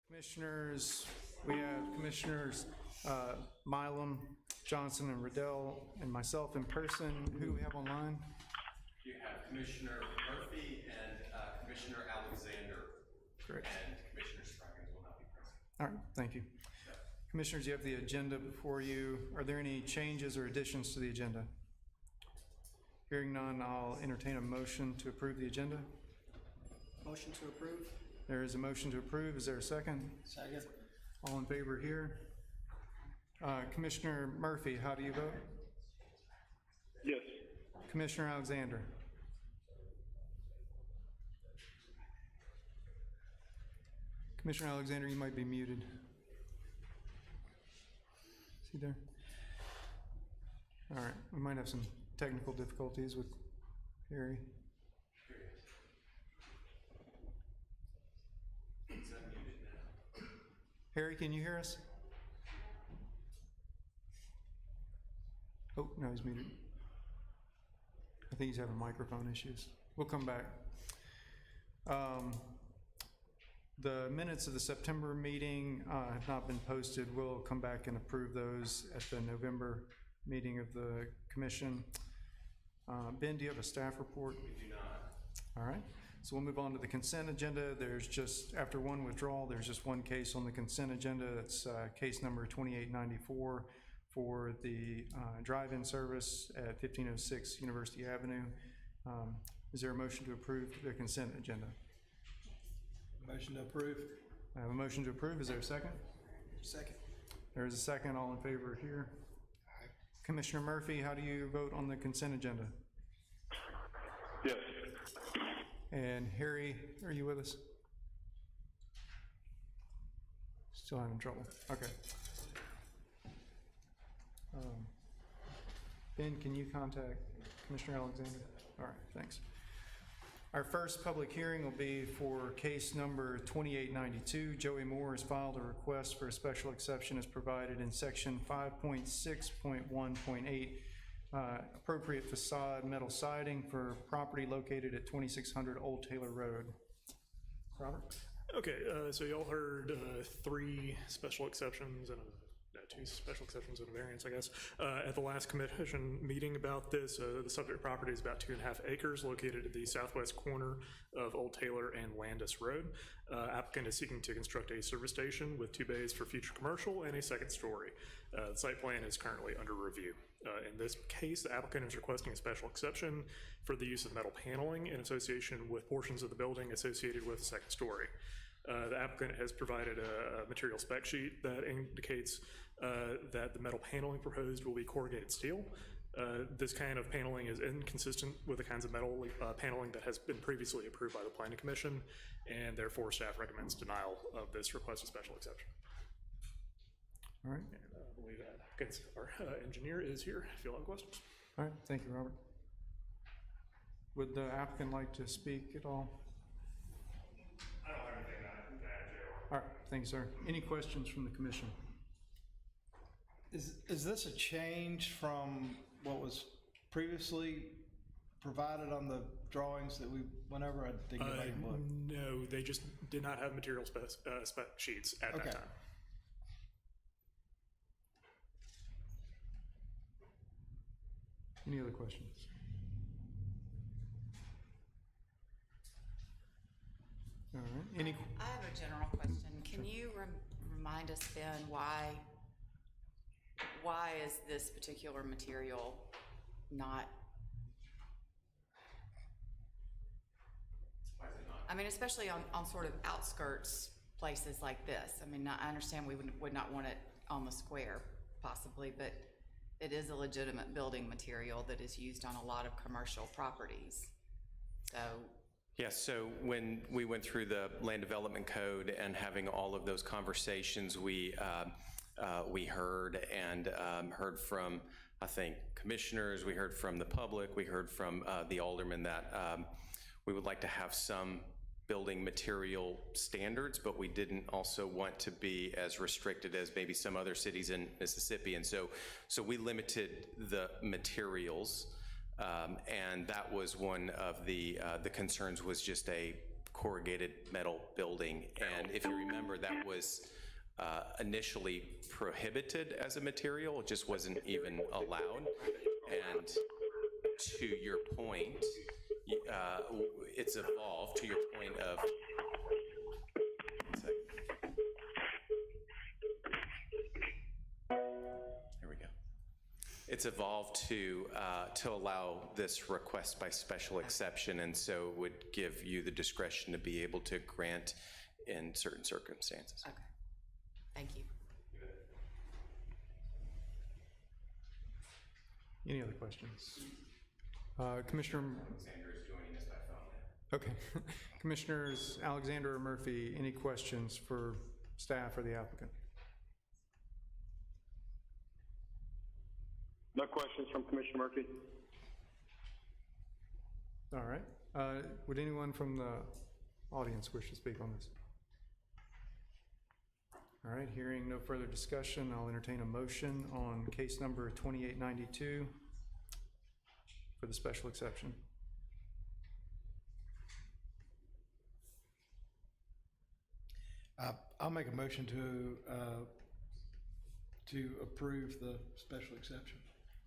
Commissioners, we have Commissioners Milam, Johnson, and Riddell, and myself in person. Who do we have online? You have Commissioner Murphy and Commissioner Alexander. Great. And Commissioner Spragans will not be present. All right, thank you. Commissioners, you have the agenda before you. Are there any changes or additions to the agenda? Hearing none, I'll entertain a motion to approve the agenda. Motion to approve. There is a motion to approve. Is there a second? Second. All in favor here? Commissioner Murphy, how do you vote? Yes. Commissioner Alexander? Commissioner Alexander, you might be muted. Is he there? All right, we might have some technical difficulties with Harry. He's unmuted now. Harry, can you hear us? Oh, no, he's muted. I think he's having microphone issues. We'll come back. The minutes of the September meeting have not been posted. We'll come back and approve those at the November meeting of the commission. Ben, do you have a staff report? We do not. All right, so we'll move on to the consent agenda. There's just, after one withdrawal, there's just one case on the consent agenda. That's case number 2894 for the drive-in service at 1506 University Avenue. Is there a motion to approve the consent agenda? Motion to approve. I have a motion to approve. Is there a second? Second. There is a second. All in favor here. Commissioner Murphy, how do you vote on the consent agenda? Yes. And Harry, are you with us? Still having trouble. Okay. Ben, can you contact Commissioner Alexander? All right, thanks. Our first public hearing will be for case number 2892. Joey Moore has filed a request for a special exception as provided in section 5.6.1.8, appropriate facade metal siding for property located at 2600 Old Taylor Road. Robert? Okay, so y'all heard three special exceptions and two special exceptions and a variance, I guess, at the last commission meeting about this. The subject property is about 2.5 acres located at the southwest corner of Old Taylor and Landis Road. Applicant is seeking to construct a service station with 2 bays for future commercial and a second story. The site plan is currently under review. In this case, the applicant is requesting a special exception for the use of metal paneling in association with portions of the building associated with the second story. The applicant has provided a material spec sheet that indicates that the metal paneling proposed will be corrugated steel. This kind of paneling is inconsistent with the kinds of metal paneling that has been previously approved by the Planning Commission, and therefore staff recommends denial of this request of special exception. All right. And I believe that our engineer is here if you have questions. All right, thank you, Robert. Would the applicant like to speak at all? I don't have anything to add, Joe. All right, thank you, sir. Any questions from the commission? Is this a change from what was previously provided on the drawings that we went over? I didn't get back and look. No, they just did not have material spec sheets at that time. Any other questions? All right. Any? I have a general question. Can you remind us, Ben, why is this particular material not? Why is it not? I mean, especially on sort of outskirts places like this. I mean, I understand we would not want it on the square, possibly, but it is a legitimate building material that is used on a lot of commercial properties. So. Yes, so when we went through the land development code and having all of those conversations, we heard from, I think, commissioners, we heard from the public, we heard from the aldermen that we would like to have some building material standards, but we didn't also want to be as restricted as maybe some other cities in Mississippi. And so we limited the materials. And that was one of the concerns, was just a corrugated metal building. And if you remember, that was initially prohibited as a material, it just wasn't even allowed. And to your point, it's evolved to your point of, there we go. It's evolved to allow this request by special exception, and so would give you the discretion to be able to grant in certain circumstances. Okay, thank you. Any other questions? Commissioner? Alexander is joining us by phone. Okay. Commissioners Alexander or Murphy, any questions for staff or the applicant? No questions from Commissioner Murphy. All right. Would anyone from the audience wish to speak on this? All right, hearing no further discussion, I'll entertain a motion on case number 2892 for the special exception. I'll make a motion to approve the special exception.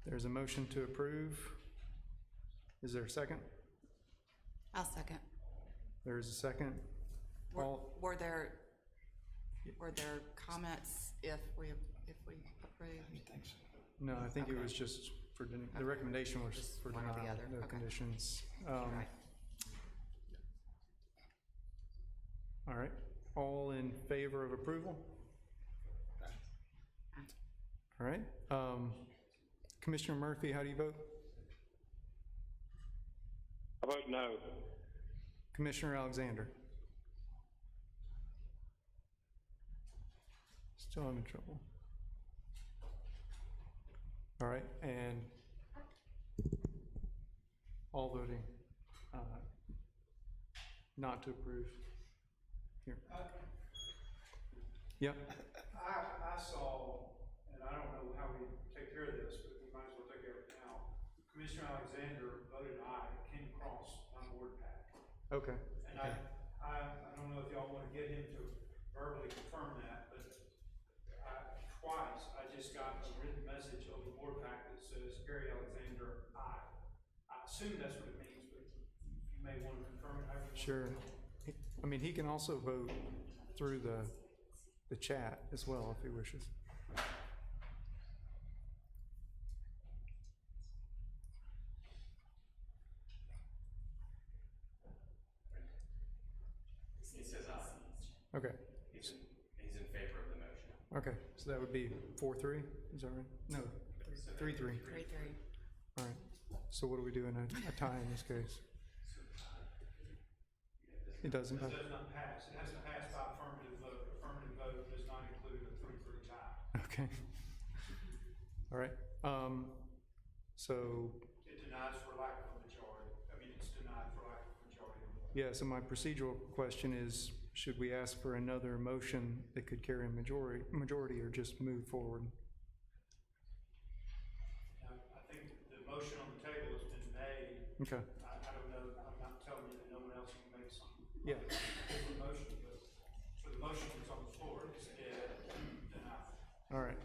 There's a motion to approve. Is there a second? I'll second. There is a second. All, Were there comments if we approve? Thanks. no, I think it was just for, the recommendation was Just for one or the denial, other. no Okay. conditions. Right. All right, all in favor of approval? All right, Commissioner Murphy, how do you vote? I vote no. Commissioner Alexander? Still having trouble. All right, and all voting not to approve. Here. Yep, I saw, and I don't know how we take care of this, but we might as well take care of it now. Commissioner Alexander voted aye, it came across my board pack. okay, And I don't know if y'all want to get him to verbally confirm that, but twice, I just got a written message on the board pack that says Gary Alexander, aye. I assume that's what it means, but you may want to confirm it however you want. sure. I mean, he can also vote through the chat as well if he wishes. He says aye. Okay, He's in favor of the motion. okay, so that would be 4-3, is that right? No, 3-3. 3-3. All right, so what do we do in a tie in this case? It doesn't It matter. does not pass, it has to pass by affirmative vote. Affirmative vote does not include a 3-3 tie. Okay. All right, so, It denies for lack of a majority. I mean, it's denied for lack of a majority. yeah, so my procedural question is, should we ask for another motion that could carry a majority or just move forward? Now, I think the motion on the table has been made. Okay, I don't know, I'm not telling you that no one else can make some yeah, different motion, but for the motion that's on the floor, it's denied. all right.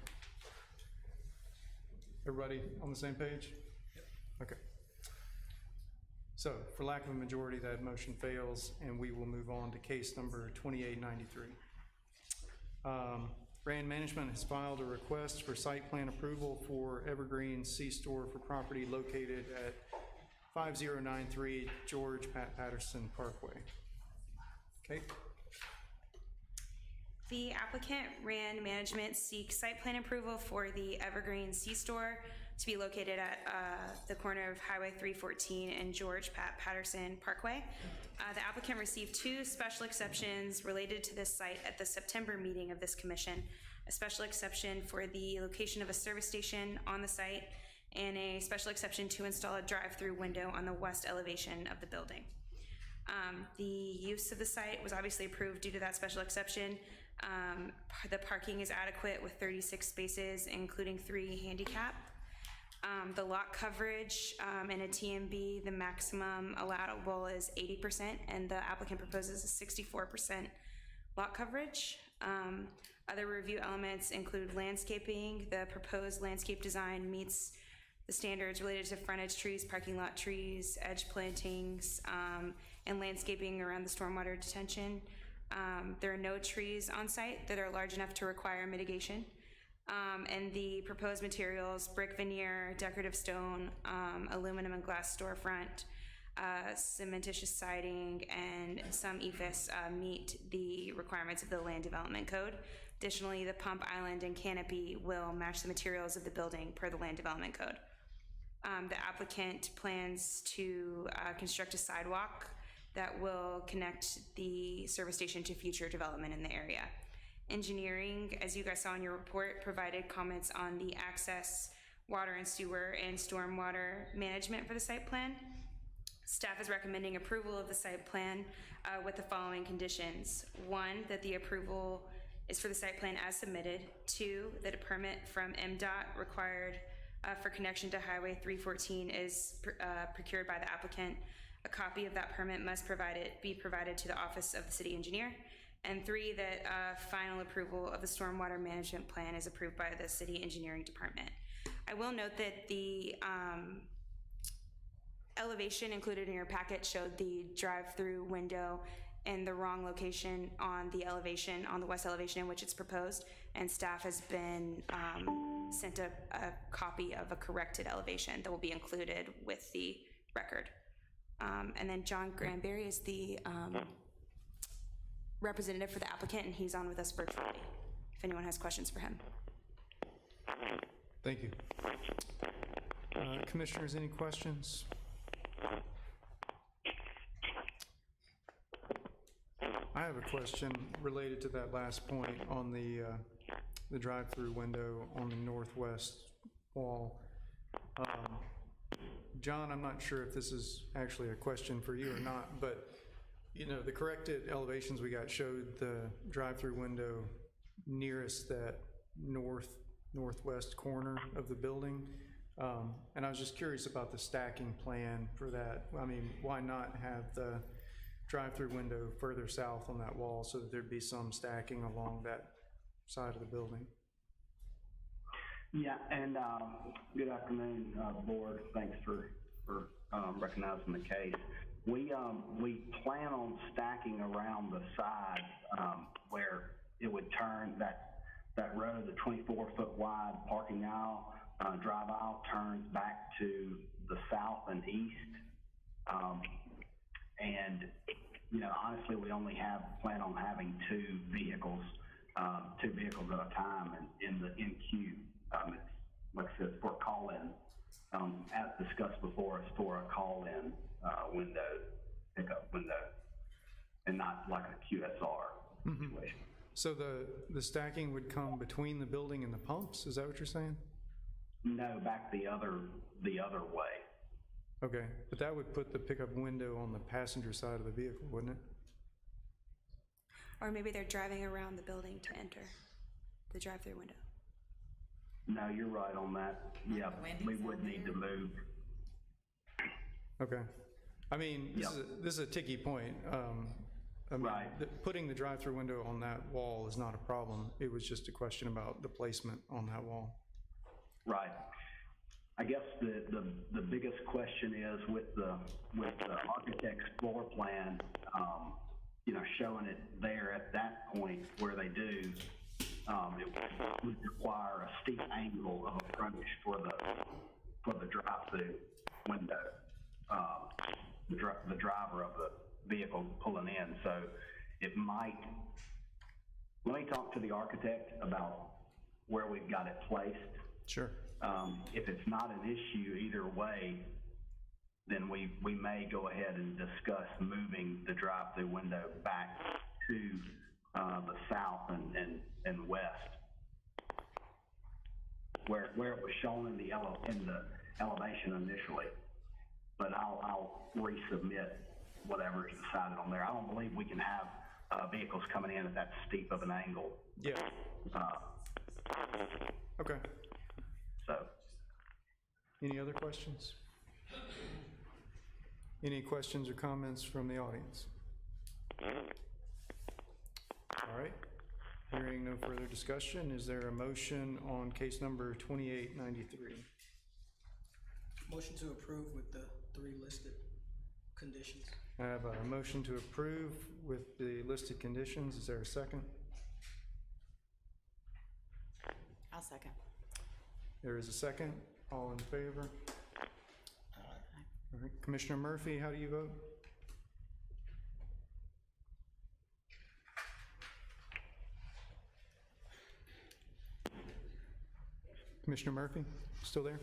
Everybody on the same page? Okay. So, for lack of a majority, that motion fails, and we will move on to case number 2893. Rand Management has filed a request for site plan approval for Evergreen C-Store for property located at 5093 George Pat Patterson Parkway. Okay, The applicant, Rand Management, seeks site plan approval for the Evergreen C-Store to be located at the corner of Highway 314 and George Pat Patterson Parkway. The applicant received 2 special exceptions related to this site at the September meeting of this commission. A special exception for the location of a service station on the site and a special exception to install a drive-through window on the west elevation of the building. The use of the site was obviously approved due to that special exception. The parking is adequate with 36 spaces, including 3 handicap. The lot coverage in a TMB, the maximum allowable is 80%, and the applicant proposes a 64% lot coverage. Other review elements include landscaping. The proposed landscape design meets the standards related to frontage trees, parking lot trees, edge plantings, and landscaping around the stormwater detention. There are no trees on site that are large enough to require mitigation. And the proposed materials, brick veneer, decorative stone, aluminum and glass storefront, cementitious siding, and some EFS meet the requirements of the Land Development Code. Additionally, the pump island and canopy will match the materials of the building per the Land Development Code. The applicant plans to construct a sidewalk that will connect the service station to future development in the area. Engineering, as you guys saw in your report, provided comments on the access, water and sewer, and stormwater management for the site plan. Staff is recommending approval of the site plan with the following conditions. 1, that the approval is for the site plan as submitted. 2, that a permit from MDOT required for connection to Highway 314 is procured by the applicant. A copy of that permit must be provided to the Office of the City Engineer. And 3, that final approval of the stormwater management plan is approved by the City Engineering Department. I will note that the elevation included in your packet showed the drive-through window in the wrong location on the elevation, on the west elevation in which it's proposed, and staff has been sent a copy of a corrected elevation that will be included with the record. And then John Granberry is the representative for the applicant, and he's on with us virtually, if anyone has questions for him. Thank you. Commissioners, any questions? I have a question related to that last point on the drive-through window on the northwest wall. John, I'm not sure if this is actually a question for you or not, but you know, the corrected elevations we got showed the drive-through window nearest that northwest corner of the building. And I was just curious about the stacking plan for that. I mean, why not have the drive-through window further south on that wall so that there'd be some stacking along that side of the building? Yeah, and good afternoon, board. Thanks for recognizing the case. We plan on stacking around the side where it would turn that road, the 24-foot wide parking aisle, drive aisle turns back to the south and east. And you know, honestly, we only plan on having two vehicles at a time in queue. It's, like I said, for call-in. As discussed before, it's for a call-in pickup window, and not like a QSR situation. So the stacking would come between the building and the pumps? Is that what you're saying? No, back the other way. Okay, but that would put the pickup window on the passenger side of the vehicle, wouldn't it? Or maybe they're driving around the building to enter the drive-through window. No, you're right on that. Yeah, we would need to move. Okay. I mean, this is a ticky point. I mean, Right. Putting the drive-through window on that wall is not a problem. It was just a question about the placement on that wall. Right. I guess the biggest question is with the architect's floor plan, you know, showing it there at that point where they do, it would require a steep angle of a frontage for the drive-through window, the driver of the vehicle pulling in. So it might. Let me talk to the architect about where we've got it placed. Sure. If it's not an issue either way, then we may go ahead and discuss moving the drive-through window back to the south and west, where it was shown in the elevation initially. But I'll resubmit whatever is decided on there. I don't believe we can have vehicles coming in at that steep of an angle. Yeah. Okay. So, Any other questions? Any questions or comments from the audience? All right. Hearing no further discussion, is there a motion on case number 2893? Motion to approve with the 3 listed conditions. I have a motion to approve with the listed conditions. Is there a second? I'll second. There is a second. All in favor? All right. Commissioner Murphy, how do you vote? Commissioner Murphy, still there?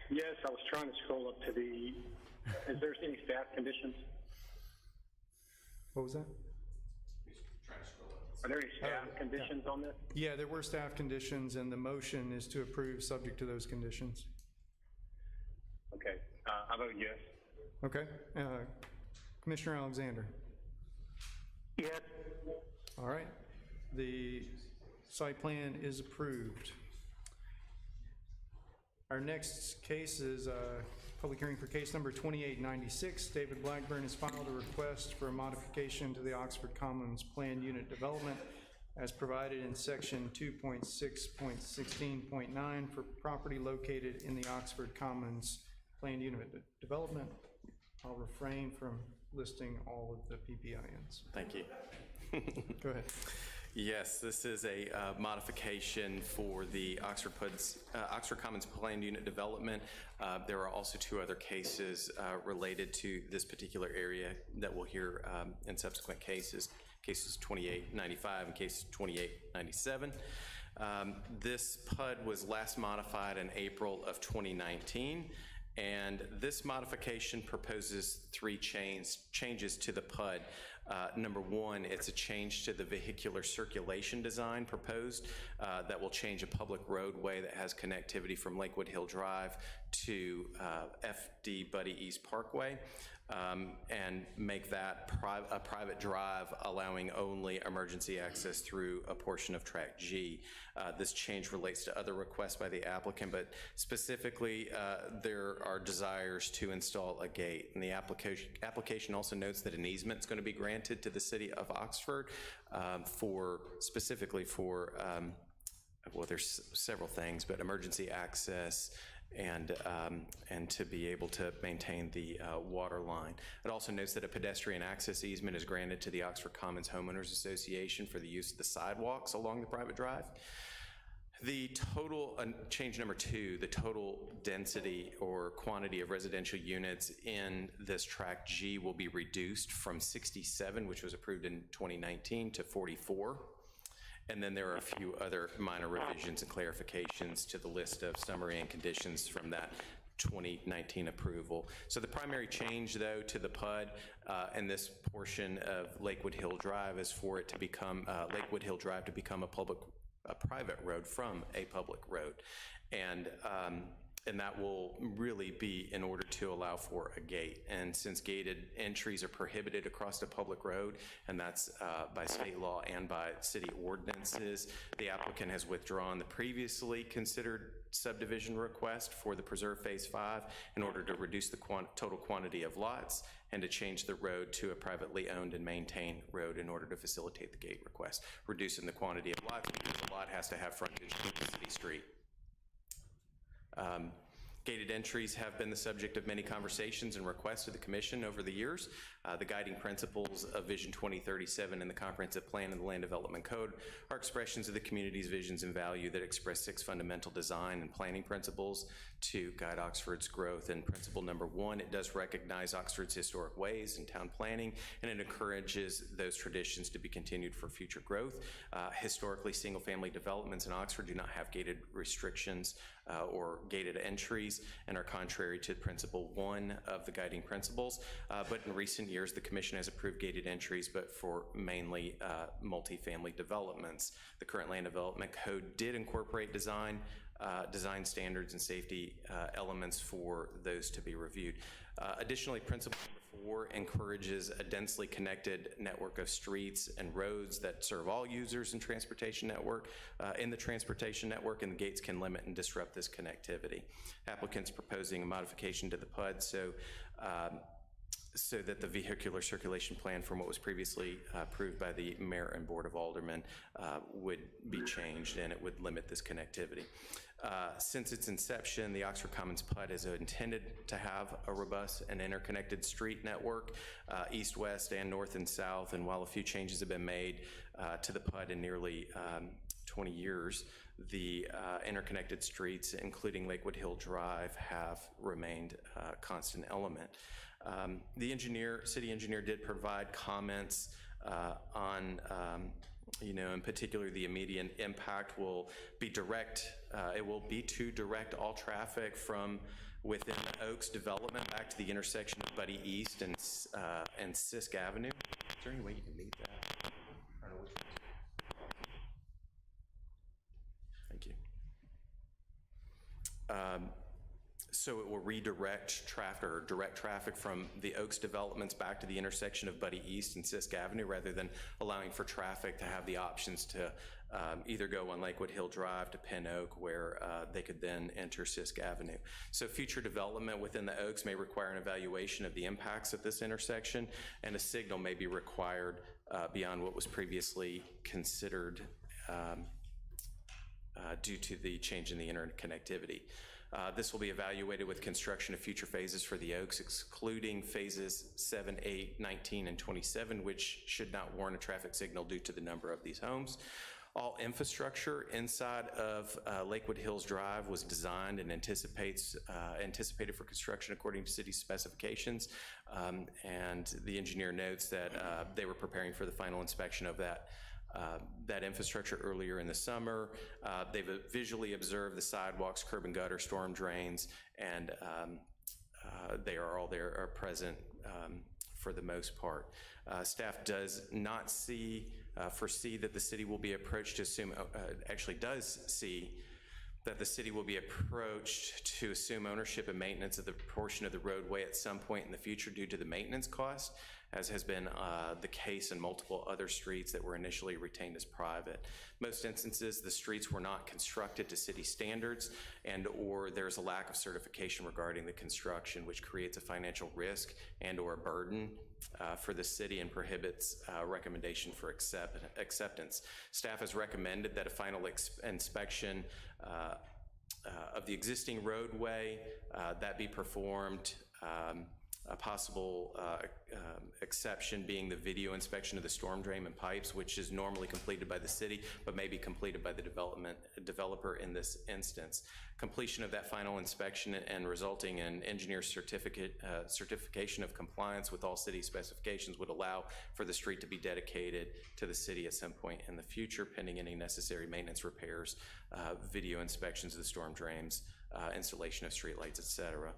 Yes, I was trying to scroll up to the, is there any staff conditions? What was that? Are there any staff conditions on this? Yeah, there were staff conditions, and the motion is to approve subject to those conditions. Okay, I vote yes. Okay. Commissioner Alexander? Yes. All right. The site plan is approved. Our next case is public hearing for case number 2896. David Blackburn has filed a request for a modification to the Oxford Commons Planned Unit Development as provided in section 2.6.16.9 for property located in the Oxford Commons Planned Unit Development. I'll refrain from listing all of the PPINs. Thank you. Go ahead. Yes, this is a modification for the Oxford Commons Planned Unit Development. There are also 2 other cases related to this particular area that we'll hear in subsequent cases, cases 2895 and case 2897. This PUD was last modified in April of 2019. And this modification proposes 3 changes to the PUD. Number 1, it's a change to the vehicular circulation design proposed that will change a public roadway that has connectivity from Lakewood Hill Drive to FD Buddy East Parkway, and make that a private drive, allowing only emergency access through a portion of Track G. This change relates to other requests by the applicant, but specifically there are desires to install a gate. And the application also notes that an easement is going to be granted to the city of Oxford specifically for, well, there's several things, but emergency access, and to be able to maintain the water line. It also notes that a pedestrian access easement is granted to the Oxford Commons Homeowners Association for the use of the sidewalks along the private drive. The total, change number 2, the total density or quantity of residential units in this Track G will be reduced from 67, which was approved in 2019, to 44. And then there are a few other minor revisions and clarifications to the list of summary and conditions from that 2019 approval. So the primary change, though, to the PUD and this portion of Lakewood Hill Drive is for it to become, Lakewood Hill Drive to become a private road from a public road. And that will really be in order to allow for a gate. And since gated entries are prohibited across a public road, and that's by state law and by city ordinances, the applicant has withdrawn the previously considered subdivision request for the Preserve Phase 5 in order to reduce the total quantity of lots and to change the road to a privately owned and maintained road in order to facilitate the gate request, reducing the quantity of lots because the lot has to have frontage to the city street. Gated entries have been the subject of many conversations and requests to the Commission over the years. The guiding principles of Vision 2037 and the Comprehensive Plan and the Land Development Code are expressions of the community's visions and value that express 6 fundamental design and planning principles to guide Oxford's growth. And principle number 1, it does recognize Oxford's historic ways in town planning, and it encourages those traditions to be continued for future growth. Historically, single-family developments in Oxford do not have gated restrictions or gated entries and are contrary to principle 1 of the guiding principles. But in recent years, the Commission has approved gated entries, but for mainly multifamily developments. The current Land Development Code did incorporate design standards and safety elements for those to be reviewed. Additionally, principle number 4 encourages a densely connected network of streets and roads that serve all users in the transportation network, and the gates can limit and disrupt this connectivity. Applicant's proposing a modification to the PUD so that the vehicular circulation plan from what was previously approved by the mayor and board of aldermen would be changed, and it would limit this connectivity. Since its inception, the Oxford Commons PUD has intended to have a robust and interconnected street network, east, west, and north and south, and while a few changes have been made to the PUD in nearly 20 years, the interconnected streets, including Lakewood Hill Drive, have remained a constant element. The city engineer did provide comments on in particular, the immediate impact will be direct. It will be to direct all traffic from within the Oaks development back to the intersection of Buddy East and Sisk Avenue. Is there any way you can meet that? I don't know which one. Thank you. So it will redirect traffic or direct traffic from the Oaks developments back to the intersection of Buddy East and Sisk Avenue, rather than allowing for traffic to have the options to either go on Lakewood Hill Drive to Penn Oak, where they could then enter Sisk Avenue. So future development within the Oaks may require an evaluation of the impacts at this intersection, and a signal may be required beyond what was previously considered due to the change in the interconnectivity. This will be evaluated with construction of future phases for the Oaks, excluding phases 7, 8, 19, and 27, which should not warrant a traffic signal due to the number of these homes. All infrastructure inside of Lakewood Hills Drive was designed and anticipated for construction according to city specifications, and the engineer notes that they were preparing for the final inspection of that infrastructure earlier in the summer. They've visually observed the sidewalks, curb and gutter, storm drains, and they are all there, are present for the most part. Staff does not foresee that the city will be approached to assume, actually does see that the city will be approached to assume ownership and maintenance of the portion of the roadway at some point in the future due to the maintenance cost, as has been the case in multiple other streets that were initially retained as private. Most instances, the streets were not constructed to city standards, or there's a lack of certification regarding the construction, which creates a financial risk and or a burden for the city and prohibits recommendation for acceptance. Staff has recommended that a final inspection of the existing roadway that be performed. A possible exception being the video inspection of the storm drain and pipes, which is normally completed by the city, but may be completed by the developer in this instance. Completion of that final inspection and resulting in engineer certification of compliance with all city specifications would allow for the street to be dedicated to the city at some point in the future, pending any necessary maintenance repairs, video inspections of the storm drains, installation of streetlights, et cetera.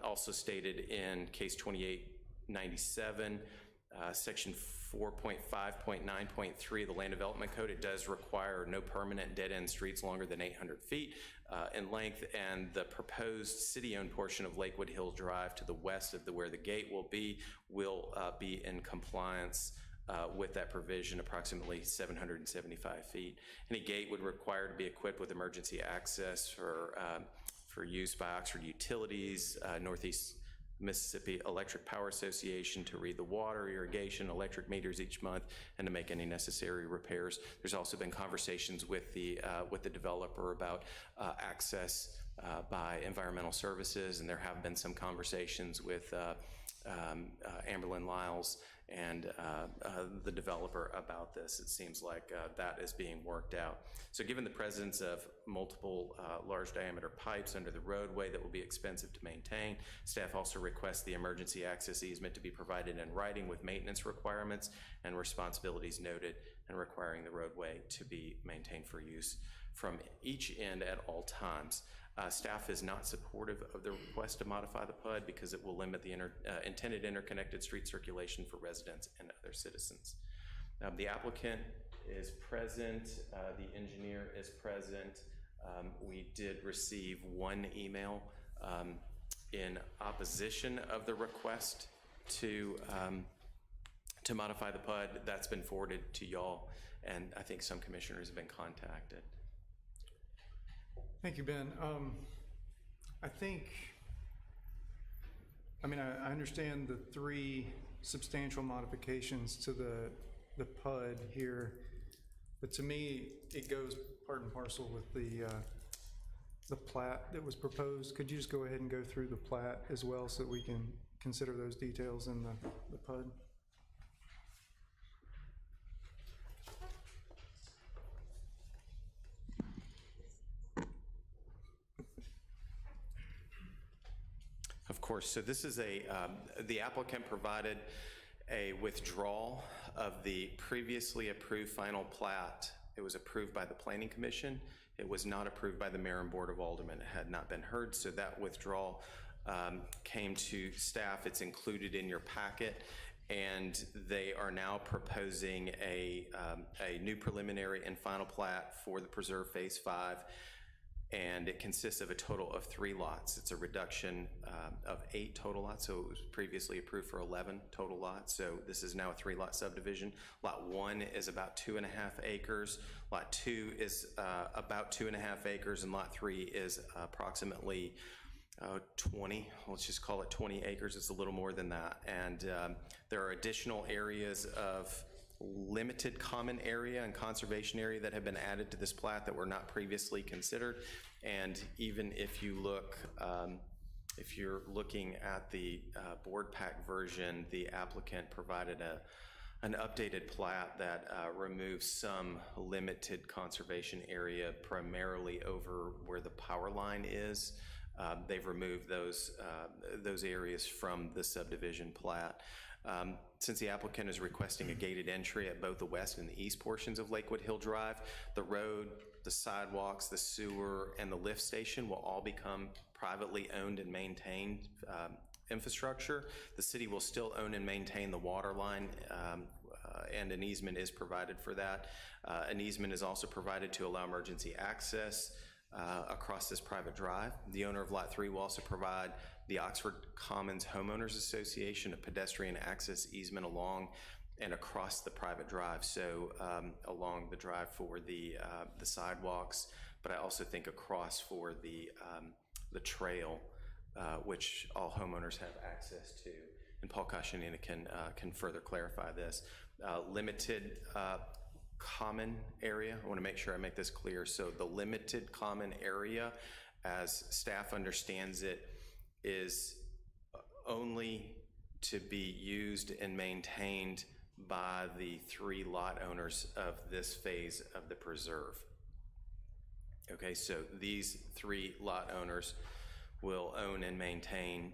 Also stated in case 2897, section 4.5.9.3 of the Land Development Code, it does require no permanent dead-end streets longer than 800 feet in length, and the proposed city-owned portion of Lakewood Hill Drive to the west of where the gate will be in compliance with that provision, approximately 775 feet. Any gate would require to be equipped with emergency access for use by Oxford Utilities, Northeast Mississippi Electric Power Association to read the water, irrigation, electric meters each month, and to make any necessary repairs. There's also been conversations with the developer about access by environmental services, and there have been some conversations with Amberlin Lyles and the developer about this. It seems like that is being worked out. So given the presence of multiple large diameter pipes under the roadway that will be expensive to maintain, staff also requests the emergency access easement to be provided in writing with maintenance requirements and responsibilities noted, and requiring the roadway to be maintained for use from each end at all times. Staff is not supportive of the request to modify the PUD because it will limit the intended interconnected street circulation for residents and other citizens. The applicant is present, the engineer is present. We did receive one email in opposition of the request to modify the PUD. That's been forwarded to y'all, and I think some commissioners have been contacted. Thank you, Ben. I understand the 3 substantial modifications to the PUD here, but to me, it goes part and parcel with the plat that was proposed. Could you just go ahead and go through the plat as well so that we can consider those details in the PUD? Of course. So this is the applicant provided a withdrawal of the previously approved final plat. It was approved by the Planning Commission. It was not approved by the Mayor and Board of Aldermen. It had not been heard, so that withdrawal came to staff. It's included in your packet, and they are now proposing a new preliminary and final plat for the Preserve Phase 5. And it consists of a total of 3 lots. It's a reduction of 8 total lots, so it was previously approved for 11 total lots. So this is now a 3-lot subdivision. Lot 1 is about 2.5 acres. Lot 2 is about 2.5 acres, and Lot 3 is approximately 20, let's just call it 20 acres. It's a little more than that. And there are additional areas of limited common area and conservation area that have been added to this plat that were not previously considered. And even if you look, if you're looking at the board pack version, the applicant provided an updated plat that removes some limited conservation area, primarily over where the power line is. They've removed those areas from the subdivision plat. Since the applicant is requesting a gated entry at both the west and the east portions of Lakewood Hill Drive, the road, the sidewalks, the sewer, and the lift station will all become privately owned and maintained infrastructure. The city will still own and maintain the water line, and an easement is provided for that. An easement is also provided to allow emergency access across this private drive. The owner of Lot 3 will also provide the Oxford Commons Homeowners Association a pedestrian access easement along and across the private drive, so along the drive for the sidewalks, but I also think across for the trail, which all homeowners have access to. And Paul Kashanina can further clarify this. Limited common area, I want to make sure I make this clear. So the limited common area, as staff understands it, is only to be used and maintained by the 3 lot owners of this phase of the preserve. Okay, so these 3 lot owners will own and maintain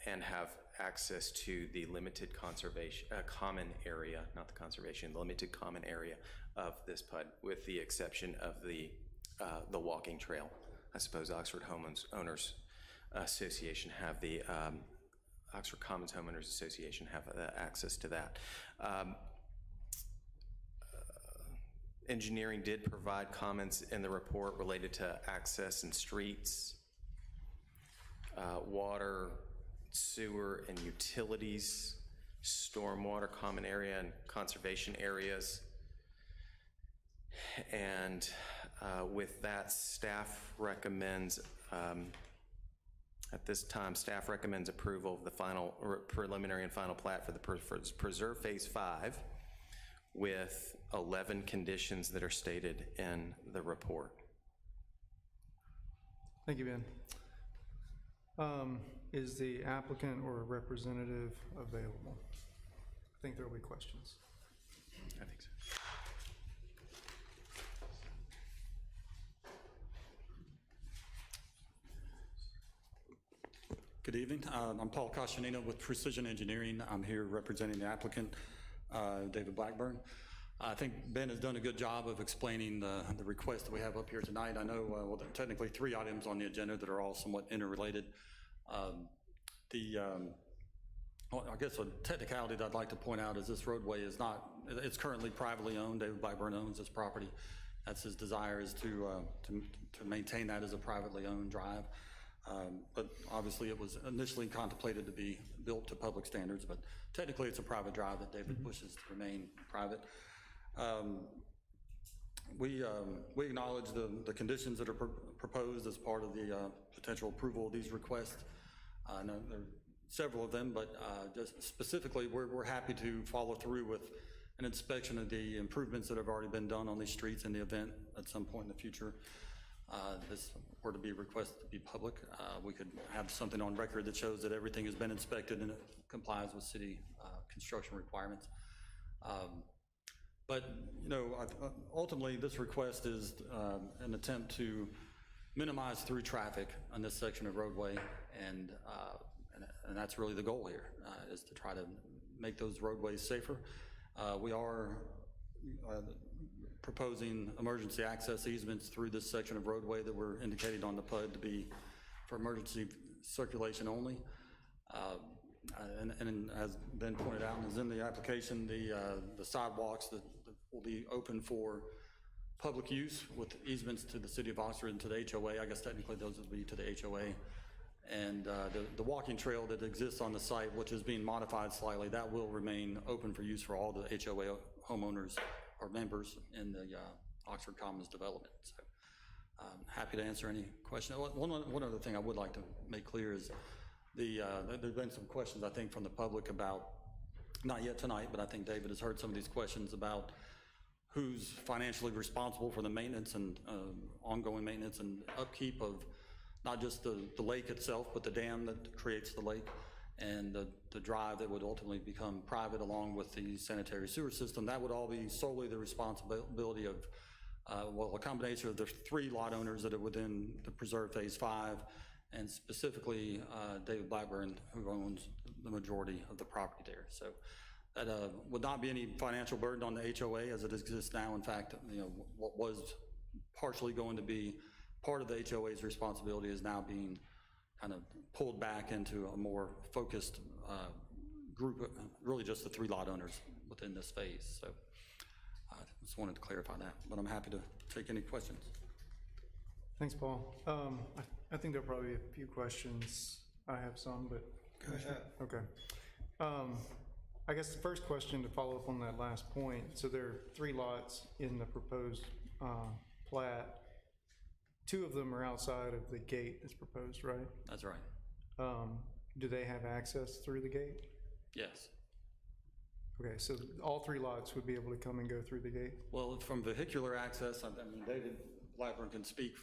and have access to the limited conservation, common area, not the conservation, the limited common area of this PUD, with the exception of the walking trail. I suppose Oxford Homeowners Association have the Oxford Commons Homeowners Association have access to that. Engineering did provide comments in the report related to access and streets, water, sewer, and utilities, stormwater common area and conservation areas. And with that, staff recommends at this time, staff recommends approval of the final preliminary and final plat for the Preserve Phase 5 with 11 conditions that are stated in the report. Thank you, Ben. Is the applicant or a representative available? I think there will be questions. I think so. Good evening. I'm Paul Kashanina with Precision Engineering. I'm here representing the applicant, David Blackburn. I think Ben has done a good job of explaining the request that we have up here tonight. I know, well, there are technically 3 items on the agenda that are all somewhat interrelated. Well, I guess a technicality that I'd like to point out is this roadway is not, it's currently privately owned. David Blackburn owns this property. That's his desire, is to maintain that as a privately owned drive. But obviously, it was initially contemplated to be built to public standards, but technically, it's a private drive that David wishes to remain private. We acknowledge the conditions that are proposed as part of the potential approval of these requests. I know there are several of them, but just specifically, we're happy to follow through with an inspection of the improvements that have already been done on these streets in the event at some point in the future this were to be requested to be public. We could have something on record that shows that everything has been inspected and it complies with city construction requirements. But, you know, ultimately, this request is an attempt to minimize through traffic on this section of roadway, and that's really the goal here, is to try to make those roadways safer. We are proposing emergency access easements through this section of roadway that were indicated on the PUD to be for emergency circulation only. And as Ben pointed out, and is in the application, the sidewalks that will be open for public use with easements to the city of Oxford and to the HOA. I guess technically those would be to the HOA. And the walking trail that exists on the site, which is being modified slightly, that will remain open for use for all the HOA homeowners or members in the Oxford Commons development. So happy to answer any question. One other thing I would like to make clear is there's been some questions, I think, from the public about, not yet tonight, but I think David has heard some of these questions about who's financially responsible for the maintenance and ongoing maintenance and upkeep of not just the lake itself, but the dam that creates the lake and the drive that would ultimately become private along with the sanitary sewer system. That would all be solely the responsibility of, well, a combination of the 3 lot owners that are within the preserve phase 5, and specifically David Blackburn, who owns the majority of the property there. So that would not be any financial burden on the HOA as it exists now. In fact, you know, what was partially going to be part of the HOA's responsibility is now being kind of pulled back into a more focused group, really just the 3 lot owners within this phase. So I just wanted to clarify that, but I'm happy to take any questions. Thanks, Paul. I think there'll probably be a few questions. I have some, but. Go ahead. Okay. I guess the first question, to follow up on that last point, so there are 3 lots in the proposed plat. 2 of them are outside of the gate that's proposed, right? That's right. Do they have access through the gate? Yes. Okay, so all 3 lots would be able to come and go through the gate? Well, from vehicular access, I mean, David Blackburn can speak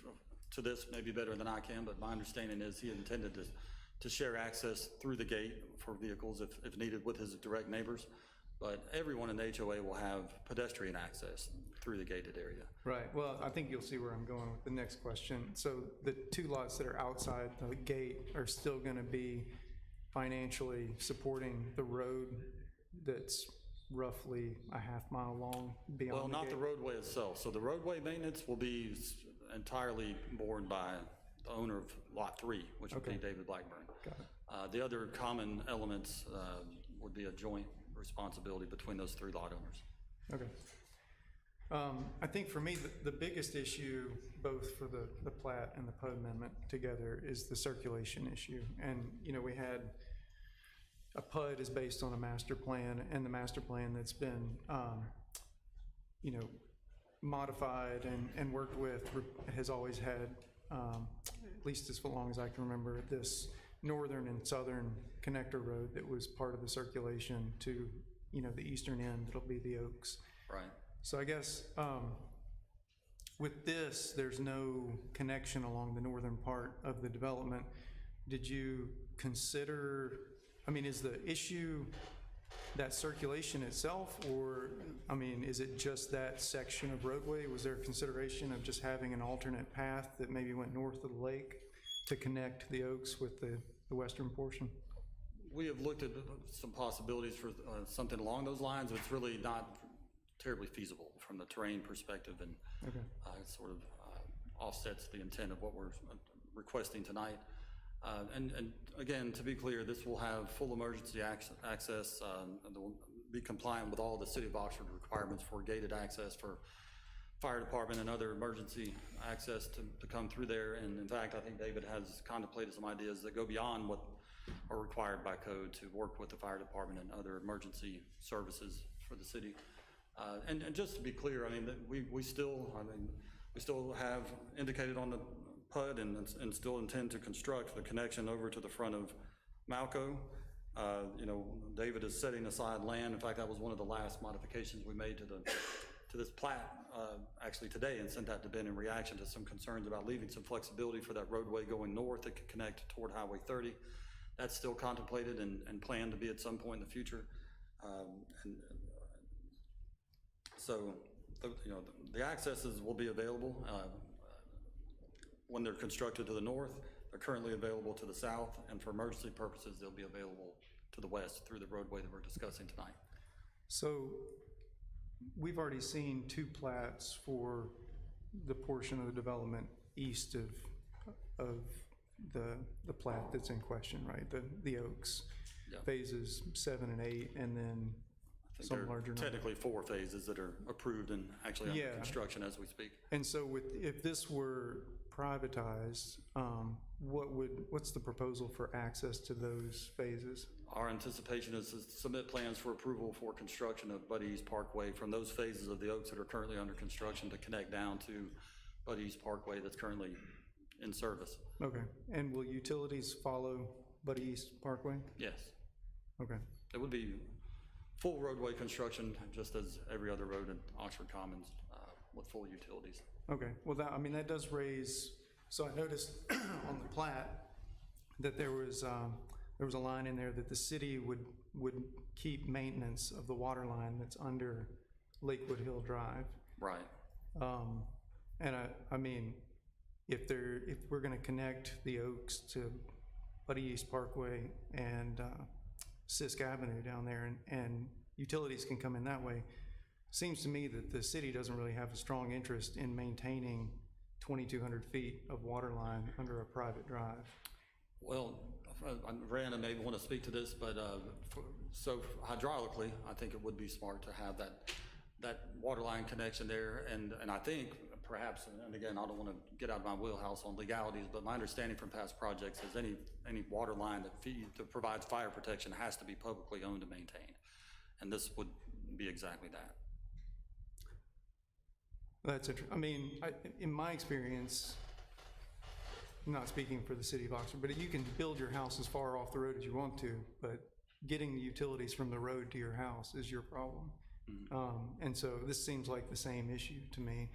to this maybe better than I can, but my understanding is he intended to share access through the gate for vehicles if needed with his direct neighbors. But everyone in the HOA will have pedestrian access through the gated area. Right, well, I think you'll see where I'm going with the next question. So the 2 lots that are outside the gate are still gonna be financially supporting the road that's roughly a half-mile long beyond the gate? Well, not the roadway itself. So the roadway maintenance will be entirely borne by the owner of Lot 3, which would be David Blackburn. Got it. The other common elements would be a joint responsibility between those 3 lot owners. Okay. I think for me, the biggest issue, both for the plat and the PUD amendment together, is the circulation issue. And, you know, we had, a PUD is based on a master plan, and the master plan that's been, you know, modified and worked with has always had, at least as long as I can remember, this northern and southern connector road that was part of the circulation to, you know, the eastern end, it'll be the Oaks. Right. So I guess with this, there's no connection along the northern part of the development. Did you consider, I mean, is the issue that circulation itself, or, I mean, is it just that section of roadway? Was there a consideration of just having an alternate path that maybe went north of the lake to connect the Oaks with the western portion? We have looked at some possibilities for something along those lines, but it's really not terribly feasible from the terrain perspective, and it sort of offsets the intent of what we're requesting tonight. And again, to be clear, this will have full emergency access. And will be compliant with all the City of Oxford requirements for gated access for fire department and other emergency access to come through there. And in fact, I think David has contemplated some ideas that go beyond what are required by code to work with the fire department and other emergency services for the city. And just to be clear, I mean, that we still have indicated on the PUD and still intend to construct the connection over to the front of Malco. You know, David is setting aside land. In fact, that was one of the last modifications we made to this plat, actually today, and sent that to Ben in reaction to some concerns about leaving some flexibility for that roadway going north that could connect toward Highway 30. That's still contemplated and planned to be at some point in the future. So, you know, the accesses will be available when they're constructed to the north. They're currently available to the south, and for emergency purposes, they'll be available to the west through the roadway that we're discussing tonight. So we've already seen 2 plats for the portion of the development east of the plat that's in question, right? The Oaks, Yeah. phases 7 and 8, and then I think some there are larger number. technically 4 phases that are approved and actually under Yeah. construction as we speak. And so if this were privatized, what's the proposal for access to those phases? Our anticipation is to submit plans for approval for construction of Buddy East Parkway from those phases of the Oaks that are currently under construction to connect down to Buddy East Parkway that's currently in service. Okay, and will utilities follow Buddy East Parkway? Yes. Okay, It would be full roadway construction, just as every other road in Oxford Commons with full utilities. okay, well, that does raise, so I noticed on the plat that there was a line in there that the city would keep maintenance of the water line that's under Lakewood Hill Drive. Right. And I mean, if we're gonna connect the Oaks to Buddy East Parkway and Sisk Avenue down there, and utilities can come in that way, seems to me that the city doesn't really have a strong interest in maintaining 2,200 feet of water line under a private drive. Well, Rand may want to speak to this, but so hydraulically, I think it would be smart to have that water line connection there, and I think perhaps, and again, I don't want to get out of my wheelhouse on legalities, but my understanding from past projects is any water line that provides fire protection has to be publicly owned and maintained, and this would be exactly that. That's interesting. I mean, in my experience, I'm not speaking for the city of Oxford, but you can build your house as far off the road as you want to, but getting the utilities from the road to your house is your problem. And so this seems like the same issue to me.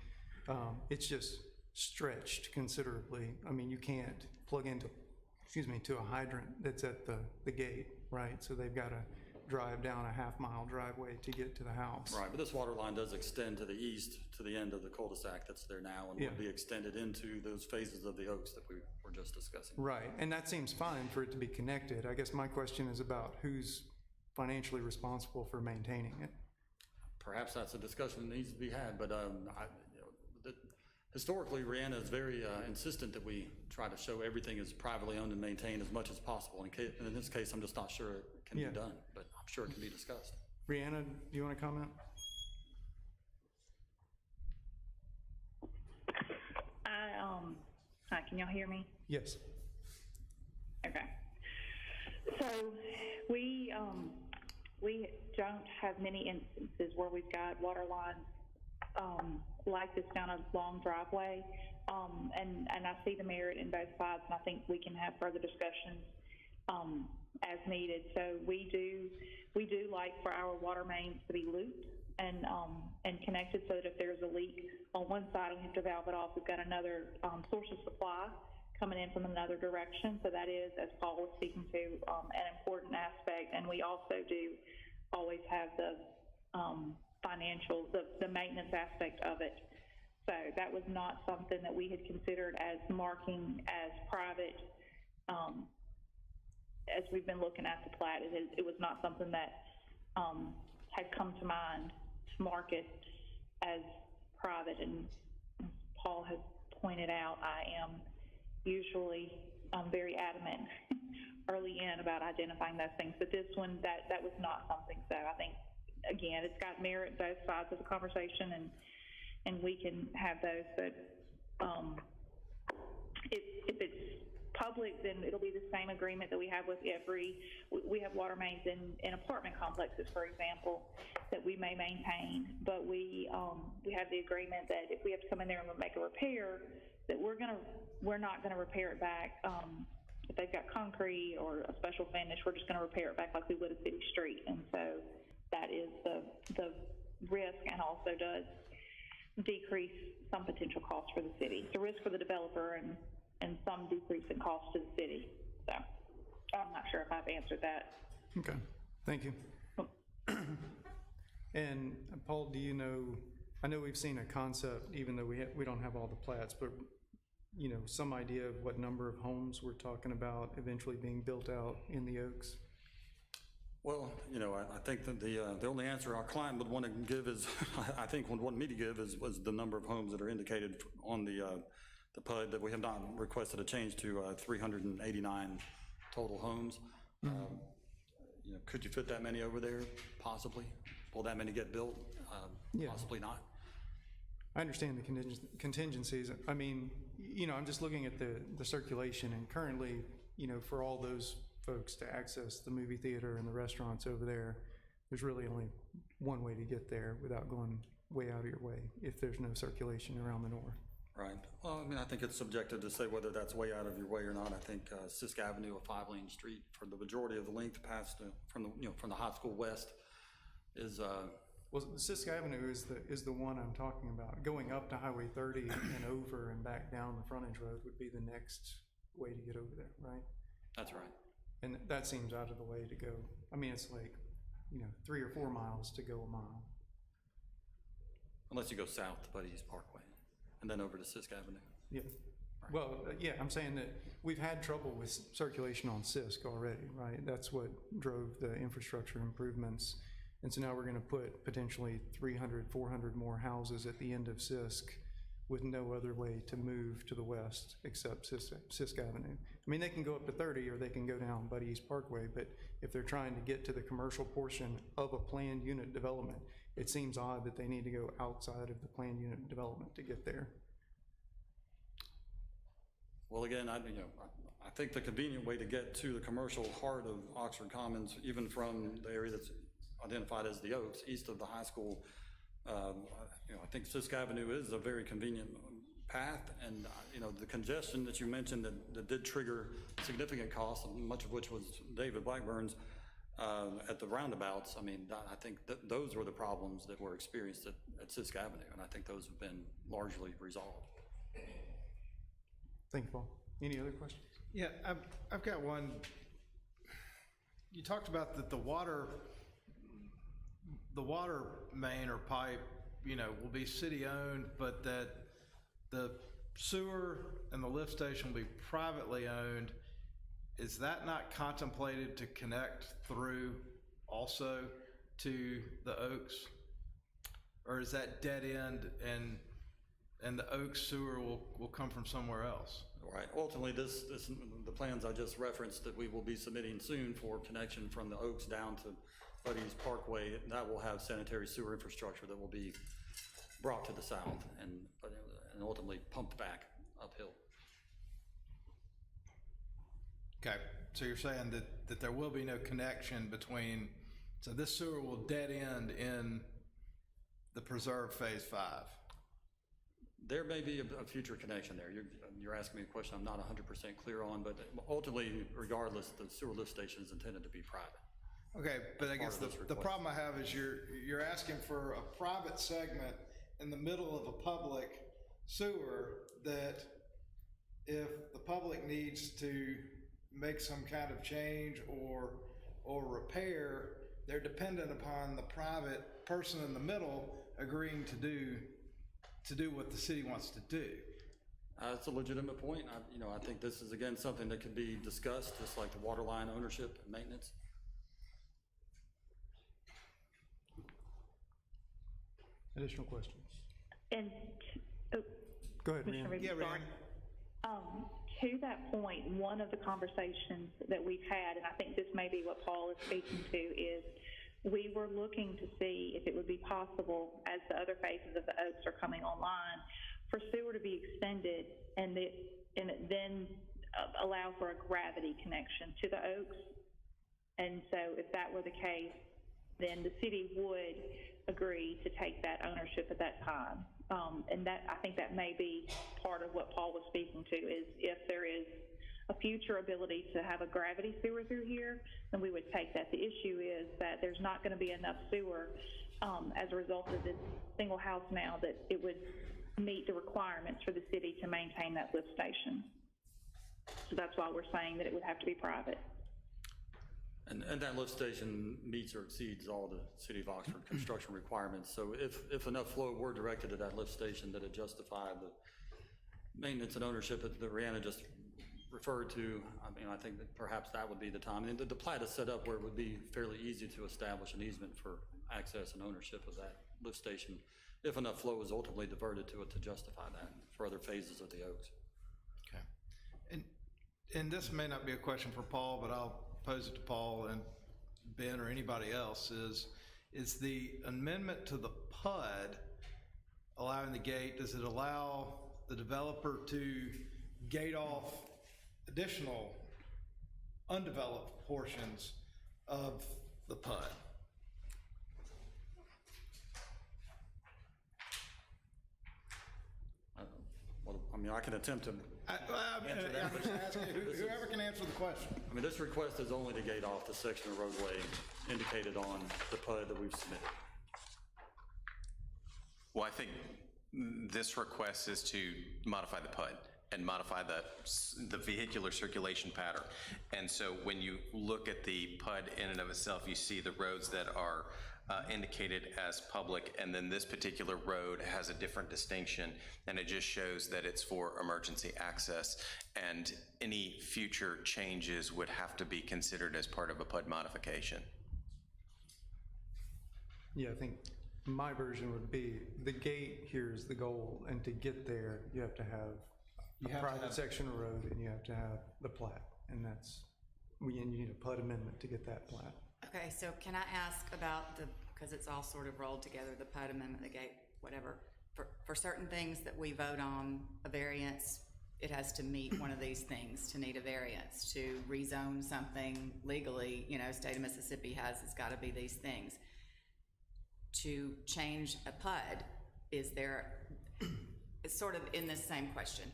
It's just stretched considerably. I mean, you can't plug into, to a hydrant that's at the gate, right? So they've got to drive down a half-mile driveway to get to the house. Right, but this water line does extend to the east, to the end of the cul-de-sac that's there now, and would be extended into those phases of the Oaks that we were just discussing. Right, and that seems fine for it to be connected. I guess my question is about who's financially responsible for maintaining it. Perhaps that's a discussion that needs to be had, but historically, Rihanna is very insistent that we try to show everything is privately owned and maintained as much as possible. And in this case, I'm just not sure it can be done, but I'm sure it can be discussed. Rihanna, do you want to comment? Hi, can y'all hear me? Yes. Okay. So we don't have many instances where we've got water lines like this down a long driveway, and I see the merit in both sides, and I think we can have further discussions as needed. So we do like for our water mains to be looped and connected, so that if there's a leak on one side and we have to valve it off, we've got another source of supply coming in from another direction. So that is, as Paul was speaking to, an important aspect. And we also do always have the financial, the maintenance aspect of it. So that was not something that we had considered as marking as private. As we've been looking at the plat, it was not something that had come to mind to mark it as private. And as Paul has pointed out, I am usually very adamant early in about identifying those things. But this one, that was not something. So I think, again, it's got merit both sides of the conversation, and we can have those, but, if it's public, then it'll be the same agreement that we have with we have water mains in apartment complexes, for example, that we may maintain, but we have the agreement that if we have to come in there and make a repair, that we're not gonna repair it back, if they've got concrete or a special finish, we're just gonna repair it back like we would a city street, and so that is the risk, and also does decrease some potential costs for the city. It's a risk for the developer and some decrease in cost to the city. So I'm not sure if I've answered that. Okay, thank you. And Paul, do you know, I know we've seen a concept, even though we don't have all the plats, but you know, some idea of what number of homes we're talking about eventually being built out in the Oaks? Well, you know, I think that the only answer our client would want to give is, I think would want me to give was the number of homes that are indicated on the PUD, that we have not requested a change to 389 total homes. You know, could you fit that many over there? Possibly. Will that many get built? Yeah. Possibly not. I understand the contingencies. I mean, you know, I'm just looking at the circulation, and currently, you know, for all those folks to access the movie theater and the restaurants over there, there's really only one way to get there without going way out of your way if there's no circulation around the north. Right. Well, I mean, I think it's subjective to say whether that's way out of your way or not. I think Sisk Avenue, a 5-lane street, for the majority of the length past from the high school west, is. Well, Sisk Avenue is the one I'm talking about. Going up to Highway 30 and over and back down the frontage road would be the next way to get over there, right? That's right. And that seems out of the way to go. I mean, it's like, you know, 3 or 4 miles to go a mile. Unless you go south to Buddy East Parkway and then over to Sisk Avenue. Yeah. Well, yeah, I'm saying that we've had trouble with circulation on Sisk already, right? That's what drove the infrastructure improvements. And so now we're going to put potentially 300, 400 more houses at the end of Sisk with no other way to move to the west except Sisk Avenue. I mean, they can go up to 30 or they can go down Buddy East Parkway, but if they're trying to get to the commercial portion of a planned unit development, it seems odd that they need to go outside of the planned unit development to get there. Well, again, I think the convenient way to get to the commercial heart of Oxford Commons, even from the area that's identified as the Oaks, east of the high school, I think Sisk Avenue is a very convenient path, and the congestion that you mentioned that did trigger significant costs, much of which was David Blackburn's at the roundabouts. I mean, I think that those were the problems that were experienced at Sisk Avenue, and I think those have been largely resolved. Thank you, Paul. Any other questions? Yeah, I've got one. You talked about that the water main or pipe, will be city-owned, but that the sewer and the lift station will be privately owned. Is that not contemplated to connect through also to the Oaks? Or is that dead end and the Oaks sewer will come from somewhere else? Right. Ultimately, the plans I just referenced that we will be submitting soon for connection from the Oaks down to Buddy East Parkway, that will have sanitary sewer infrastructure that will be brought to the south and ultimately pumped back uphill. Okay, so you're saying that there will be no connection between, so this sewer will dead end in the preserve phase 5? There may be a future connection there. You're asking me a question I'm not 100% clear on, but ultimately, regardless, the sewer lift station is intended to be private. Okay, but I guess the problem I have is you're asking for a private segment in the middle of a public sewer that if the public needs to make some kind of change or repair, they're dependent upon the private person in the middle agreeing to do what the city wants to do. It's a legitimate point. I think this is, again, something that could be discussed, just like the water line ownership and maintenance. Additional questions? And Go ahead, Rhiannon. Yeah, Rhiannon. To that point, one of the conversations that we've had, and I think this may be what Paul is speaking to, is we were looking to see if it would be possible, as the other phases of the Oaks are coming online, for sewer to be extended and then allow for a gravity connection to the Oaks. And so if that were the case, then the city would agree to take that ownership at that time. And that, I think that may be part of what Paul was speaking to, is if there is a future ability to have a gravity sewer through here, then we would take that. The issue is that there's not going to be enough sewer as a result of this single house now that it would meet the requirements for the city to maintain that lift station. So that's why we're saying that it would have to be private. And that lift station meets or exceeds all the City of Oxford construction requirements. So if enough flow were directed to that lift station, that it justified the maintenance and ownership that Rihanna just referred to, I mean, I think that perhaps that would be the time. And the plat is set up where it would be fairly easy to establish an easement for access and ownership of that lift station if enough flow is ultimately diverted to it to justify that for other phases of the Oaks. Okay. And this may not be a question for Paul, but I'll pose it to Paul and Ben or anybody else, is the amendment to the PUD allowing the gate, does it allow the developer to gate off additional undeveloped portions of the PUD? I mean, I can attempt to I'm just asking whoever can answer the question. I mean, this request is only to gate off the section of roadway indicated on the PUD that we've submitted. Well, I think this request is to modify the PUD and modify the vehicular circulation pattern. And so when you look at the PUD in and of itself, you see the roads that are indicated as public, and then this particular road has a different distinction, and it just shows that it's for emergency access, and any future changes would have to be considered as part of a PUD modification. Yeah, I think my version would be the gate here is the goal, and to get there, you have to have a private section of road, and you have to have the plat, and you need a PUD amendment to get that plat. Okay, so can I ask about because it's all sort of rolled together, the PUD amendment, the gate, whatever. For certain things that we vote on a variance, it has to meet one of these things to need a variance. To rezone something legally, state of Mississippi it's got to be these things. To change a PUD, it's sort of in this same question.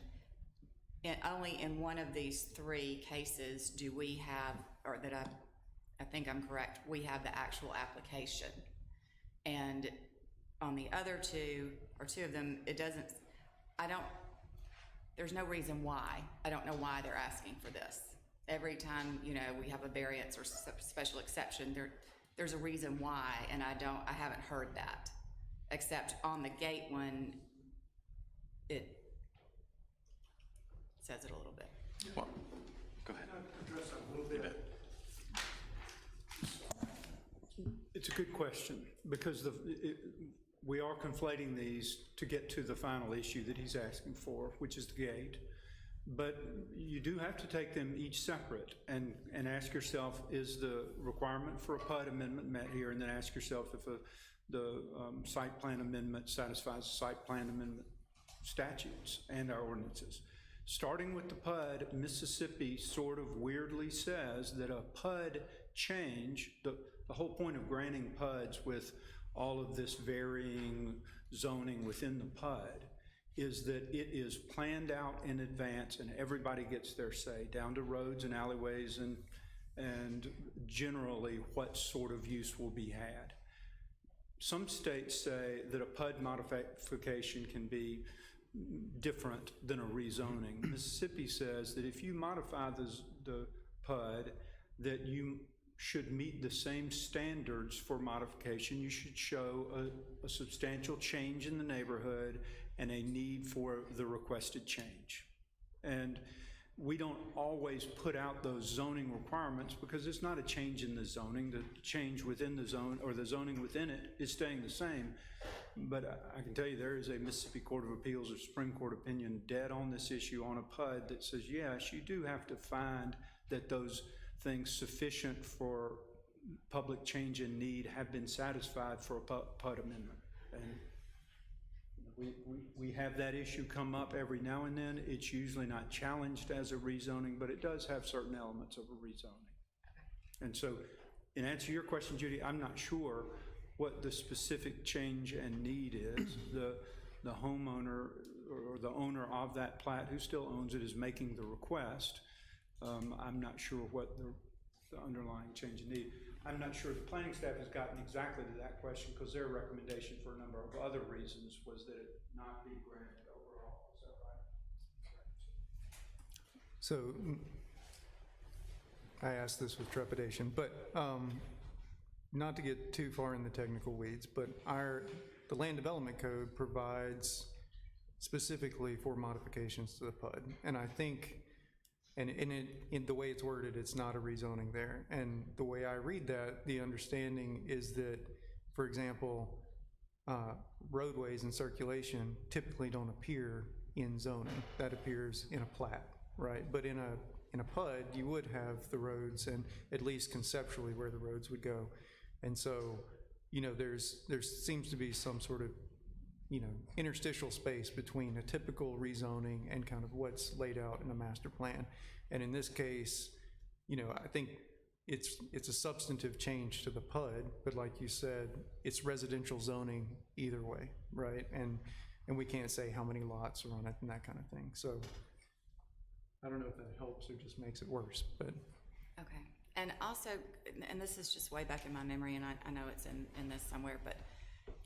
Only in one of these three cases do we have, or that I think I'm correct, we have the actual application. And on the other two, or two of them, there's no reason why. I don't know why they're asking for this. Every time, we have a variance or special exception, there's a reason why, and I haven't heard that. Except on the gate one, it says it a little bit. Well, go ahead. Address that a little bit. It's a good question, because we are conflating these to get to the final issue that he's asking for, which is the gate. But you do have to take them each separate and ask yourself, is the requirement for a PUD amendment met here? And then ask yourself if the site plan amendment satisfies the site plan amendment statutes and our ordinances. Starting with the PUD, Mississippi sort of weirdly says that a PUD change, the whole point of granting PUDs with all of this varying zoning within the PUD is that it is planned out in advance and everybody gets their say, down to roads and alleyways and generally what sort of use will be had. Some states say that a PUD modification can be different than a rezoning. Mississippi says that if you modify the PUD, that you should meet the same standards for modification. You should show a substantial change in the neighborhood and a need for the requested change. And we don't always put out those zoning requirements because it's not a change in the zoning. The change within the zone or the zoning within it is staying the same. But I can tell you there is a Mississippi Court of Appeals or Supreme Court opinion dead on this issue on a PUD that says, yes, you do have to find that those things sufficient for public change in need have been satisfied for a PUD amendment. And we have that issue come up every now and then. It's usually not challenged as a rezoning, but it does have certain elements of a rezoning. And so, in answer to your question, Judy, I'm not sure what the specific change and need is. The homeowner or the owner of that plat who still owns it is making the request. I'm not sure what the underlying change in need. I'm not sure the planning staff has gotten exactly to that question because their recommendation for a number of other reasons was that it not be granted overall. Is that right? So I asked this with trepidation, but not to get too far in the technical weeds, but the Land Development Code provides specifically for modifications to the PUD. And I think, in the way it's worded, it's not a rezoning there. And the way I read that, the understanding is that, for example, roadways and circulation typically don't appear in zoning. That appears in a plat, right? But in a PUD, you would have the roads and at least conceptually where the roads would go. And so, there seems to be some sort of, interstitial space between a typical rezoning and kind of what's laid out in a master plan. And in this case, I think it's a substantive change to the PUD, but like you said, it's residential zoning either way, right? And we can't say how many lots are on it and that kind of thing. So I don't know if that helps or just makes it worse, but. Okay. And also, and this is just way back in my memory, and I know it's in this somewhere, but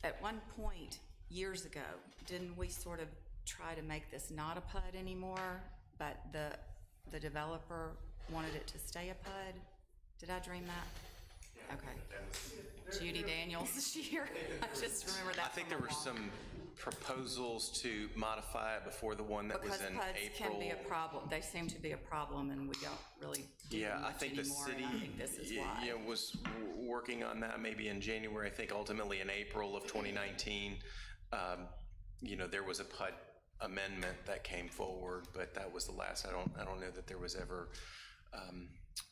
at one point, years ago, didn't we sort of try to make this not a PUD anymore, but the developer wanted it to stay a PUD? Did I dream that? Okay. Judy Daniels is here. I just remember that. I think there were some proposals to modify it before the one that was in April. Because PUDs can be a problem. They seem to be a problem, and we don't really do Yeah, I much think the anymore, city and I think this is why. was working on that maybe in January. I think ultimately in April of 2019, there was a PUD amendment that came forward, but that was the last. I don't know that there was ever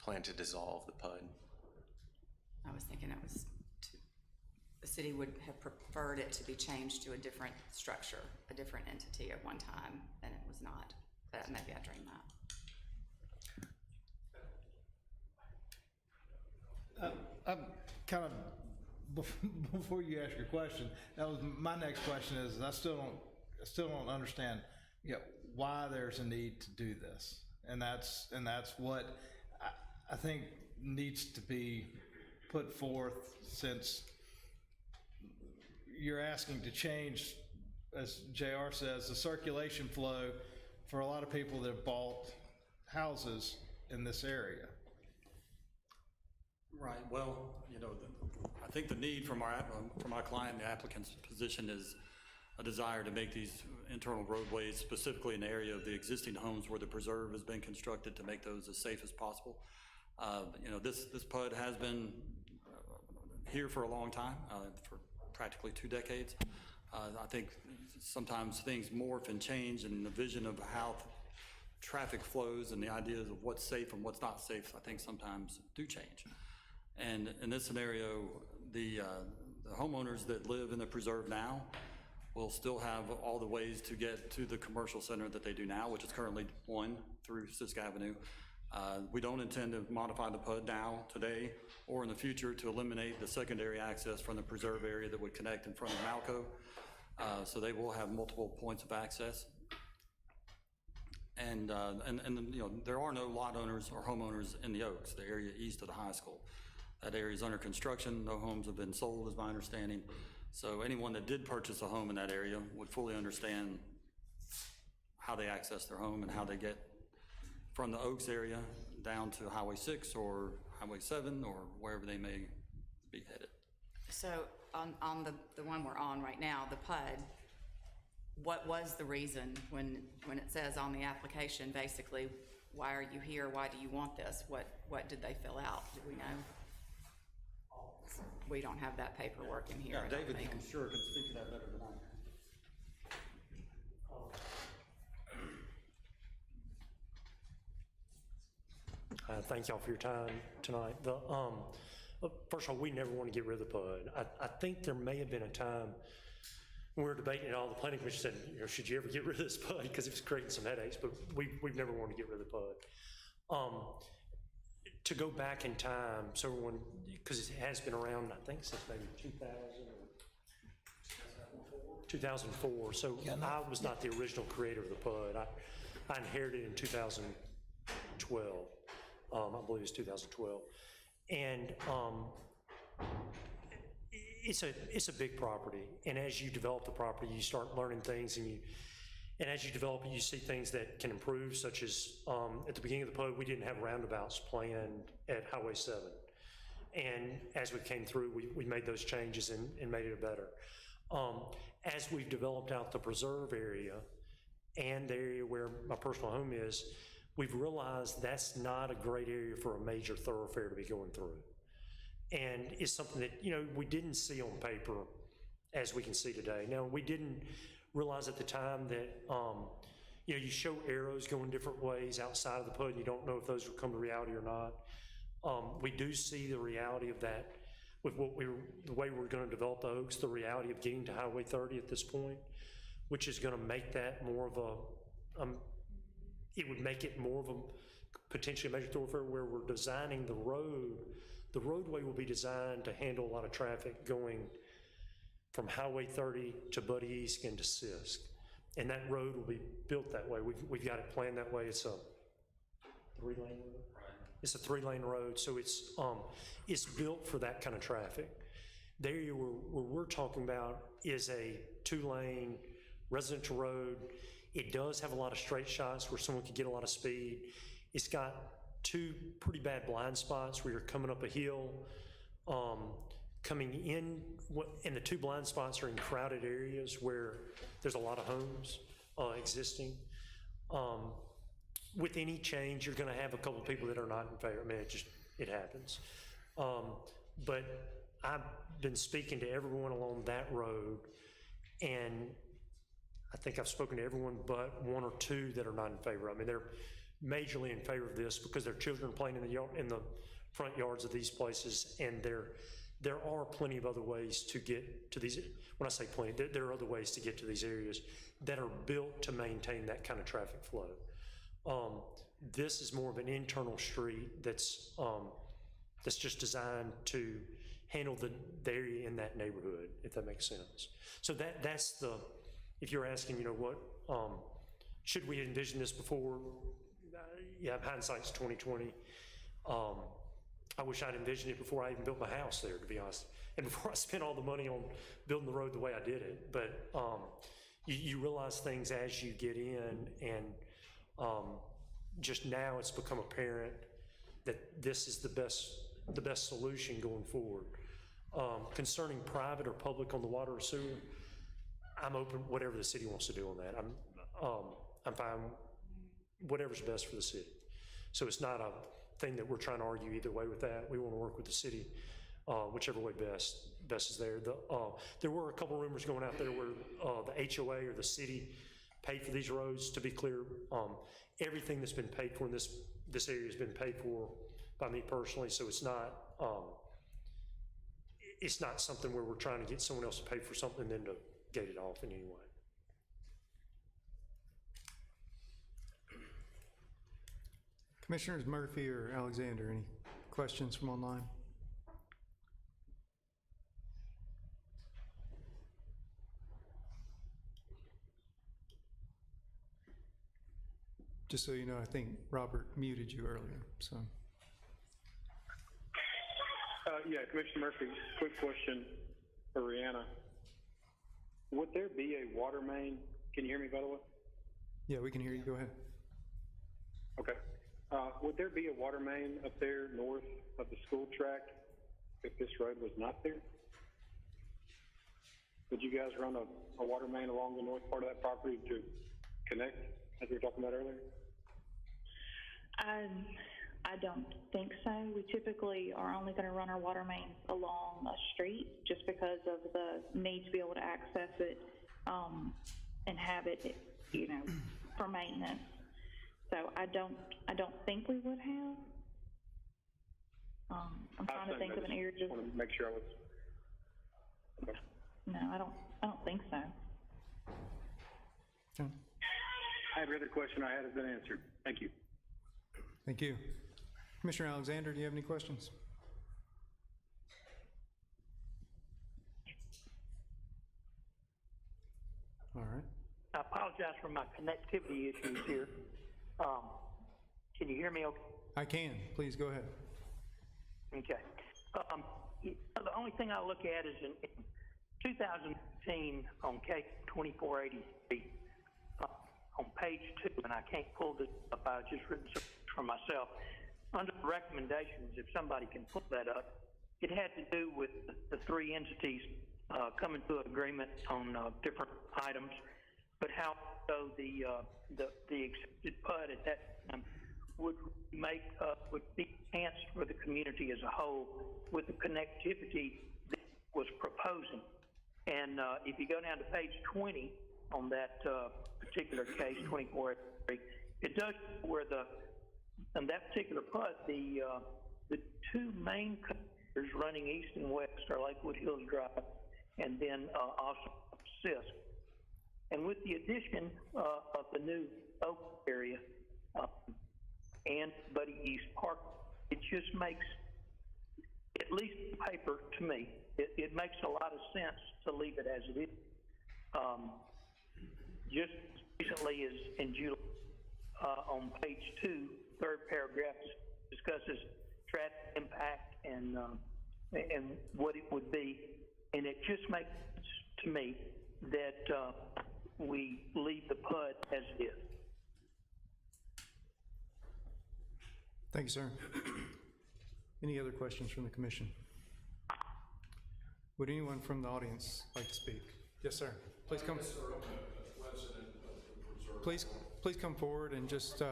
plan to dissolve the PUD. I was thinking the city would have preferred it to be changed to a different structure, a different entity at one time, and it was not. But maybe I dreamed that. I'm kind of, before you ask your question, that was my next question is, I still don't understand, why there's a need to do this. And that's what I think needs to be put forth, since you're asking to change, as JR says, the circulation flow for a lot of people that have bought houses in this area. Right. Well, I think the need from our client, the applicant's position, is a desire to make these internal roadways, specifically in the area of the existing homes where the preserve has been constructed, to make those as safe as possible. This PUD has been here for a long time, for practically 2 decades. I think sometimes things morph and change, and the vision of how traffic flows and the ideas of what's safe and what's not safe, I think sometimes do change. And in this scenario, the homeowners that live in the preserve now will still have all the ways to get to the commercial center that they do now, which is currently 1 through Sisk Avenue. We don't intend to modify the PUD now, today, or in the future to eliminate the secondary access from the preserve area that would connect in front of Malco. So they will have multiple points of access. And there are no lot owners or homeowners in the Oaks, the area east of the high school. That area is under construction. No homes have been sold, is my understanding. So anyone that did purchase a home in that area would fully understand how they access their home and how they get from the Oaks area down to Highway 6 or Highway 7 or wherever they may be headed. So on the one we're on right now, the PUD, what was the reason when it says on the application, basically, why are you here? Why do you want this? What did they fill out? Do we know? We don't have that paperwork in here. Yeah, David, I'm sure, can speak to that better than I can. Thank y'all for your time tonight. First of all, we never want to get rid of the PUD. I think there may have been a time when we were debating it all, the planning commission said, you know, should you ever get rid of this PUD? Because it was creating some headaches, but we've never wanted to get rid of the PUD. To go back in time, so everyone, because it has been around, I think since maybe 2000 or 2004. So I was not the original creator of the PUD. I inherited it in 2012. I believe it's 2012. And it's a big property. And as you develop the property, you start learning things, and as you develop it, you see things that can improve, such as at the beginning of the PUD, we didn't have roundabouts planned at Highway 7. And as we came through, we made those changes and made it better. As we've developed out the preserve area and the area where my personal home is, we've realized that's not a great area for a major thoroughfare to be going through. And it's something that, you know, we didn't see on paper as we can see today. Now, we didn't realize at the time that, you know, you show arrows going different ways outside of the PUD, and you don't know if those will come to reality or not. We do see the reality of that with the way we're going to develop the Oaks, the reality of getting to Highway 30 at this point, which is going to make that more of a, it would make it more of a potentially a major thoroughfare where we're designing the road. The roadway will be designed to handle a lot of traffic going from Highway 30 to Buddy East and to Sisk. And that road will be built that way. We've got it planned that way. It's a 3-lane road? It's a 3-lane road, so it's built for that kind of traffic. The area where we're talking about is a 2-lane residential road. It does have a lot of straight shots where someone could get a lot of speed. It's got 2 pretty bad blind spots where you're coming up a hill, coming in, and the 2 blind spots are in crowded areas where there's a lot of homes existing. With any change, you're gonna have a couple of people that are not in favor. I mean, it happens. But I've been speaking to everyone along that road, and I think I've spoken to everyone but 1 or 2 that are not in favor. I mean, they're majorly in favor of this because their children are playing in the front yards of these places, and there are plenty of other ways to get to these. When I say plenty, there are other ways to get to these areas that are built to maintain that kind of traffic flow. This is more of an internal street that's just designed to handle the area in that neighborhood, if that makes sense. So that's the, if you're asking, you know, what, should we envision this before? Yeah, hindsight's 20/20. I wish I'd envisioned it before I even built my house there, to be honest, and before I spent all the money on building the road the way I did it. But you realize things as you get in, and just now it's become apparent that this is the best solution going forward. Concerning private or public on the water or sewer, I'm open, whatever the city wants to do on that. I'm fine, whatever's best for the city. So it's not a thing that we're trying to argue either way with that. We want to work with the city, whichever way best is there. There were a couple rumors going out there where the HOA or the city paid for these roads. To be clear, everything that's been paid for in this area has been paid for by me personally, so it's not something where we're trying to get someone else to pay for something and then to gate it off in any way. Commissioners Murphy or Alexander, any questions from online? Just so you know, I think Robert muted you earlier, so. Yeah, Commissioner Murphy, quick question for Rihanna. Would there be a water main? Can you hear me, by the way? Yeah, we can hear you. Go ahead. Okay. Would there be a water main up there north of the school tract if this road was not there? Would you guys run a water main along the north part of that property to connect, as we were talking about earlier? I don't think so. We typically are only going to run our water mains along a street just because of the need to be able to access it and have it, you know, for maintenance. So I don't think we would have. I'm trying to think of an area. Just want to make sure I was. Okay. No, I don't think so. Okay. Every other question I had has been answered. Thank you. Thank you. Commissioner Alexander, do you have any questions? All right. I apologize for my connectivity issues here. Can you hear me okay? I can. Please go ahead. Okay. The only thing I look at is in 2015 on case 2483, on page 2, and I can't pull this up, I've just written some for myself. Under the recommendations, if somebody can pull that up, it had to do with the three entities coming to an agreement on different items, but how so the accepted PUD at that time would be enhanced for the community as a whole with the connectivity that was proposing. And if you go down to page 20 on that particular case, 2483, it does where on that particular PUD, the two main connectors running east and west are Lakewood Hills Drive and then also Sisk. And with the addition of the new Oak area and Buddy East Park, it just makes, at least paper to me, it makes a lot of sense to leave it as it is. Just recently is in July, on page 2, third paragraph discusses traffic impact and what it would be, and it just makes sense to me that we leave the PUD as it is. Thank you, sir. Any other questions from the commission? Would anyone from the audience like to speak? Yes, sir. Please come. Please come forward and just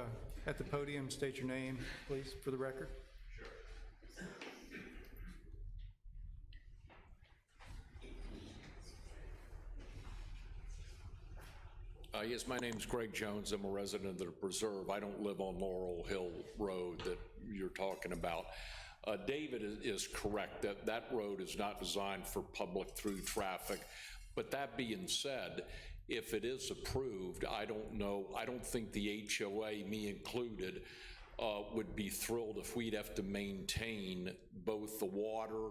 at the podium state your name, please, for the record. Yes, my name's Greg Jones. I'm a resident of the Preserve. I don't live on Laurel Hill Road that you're talking about. David is correct that that road is not designed for public through traffic. But that being said, if it is approved, I don't think the HOA, me included, would be thrilled if we'd have to maintain both the water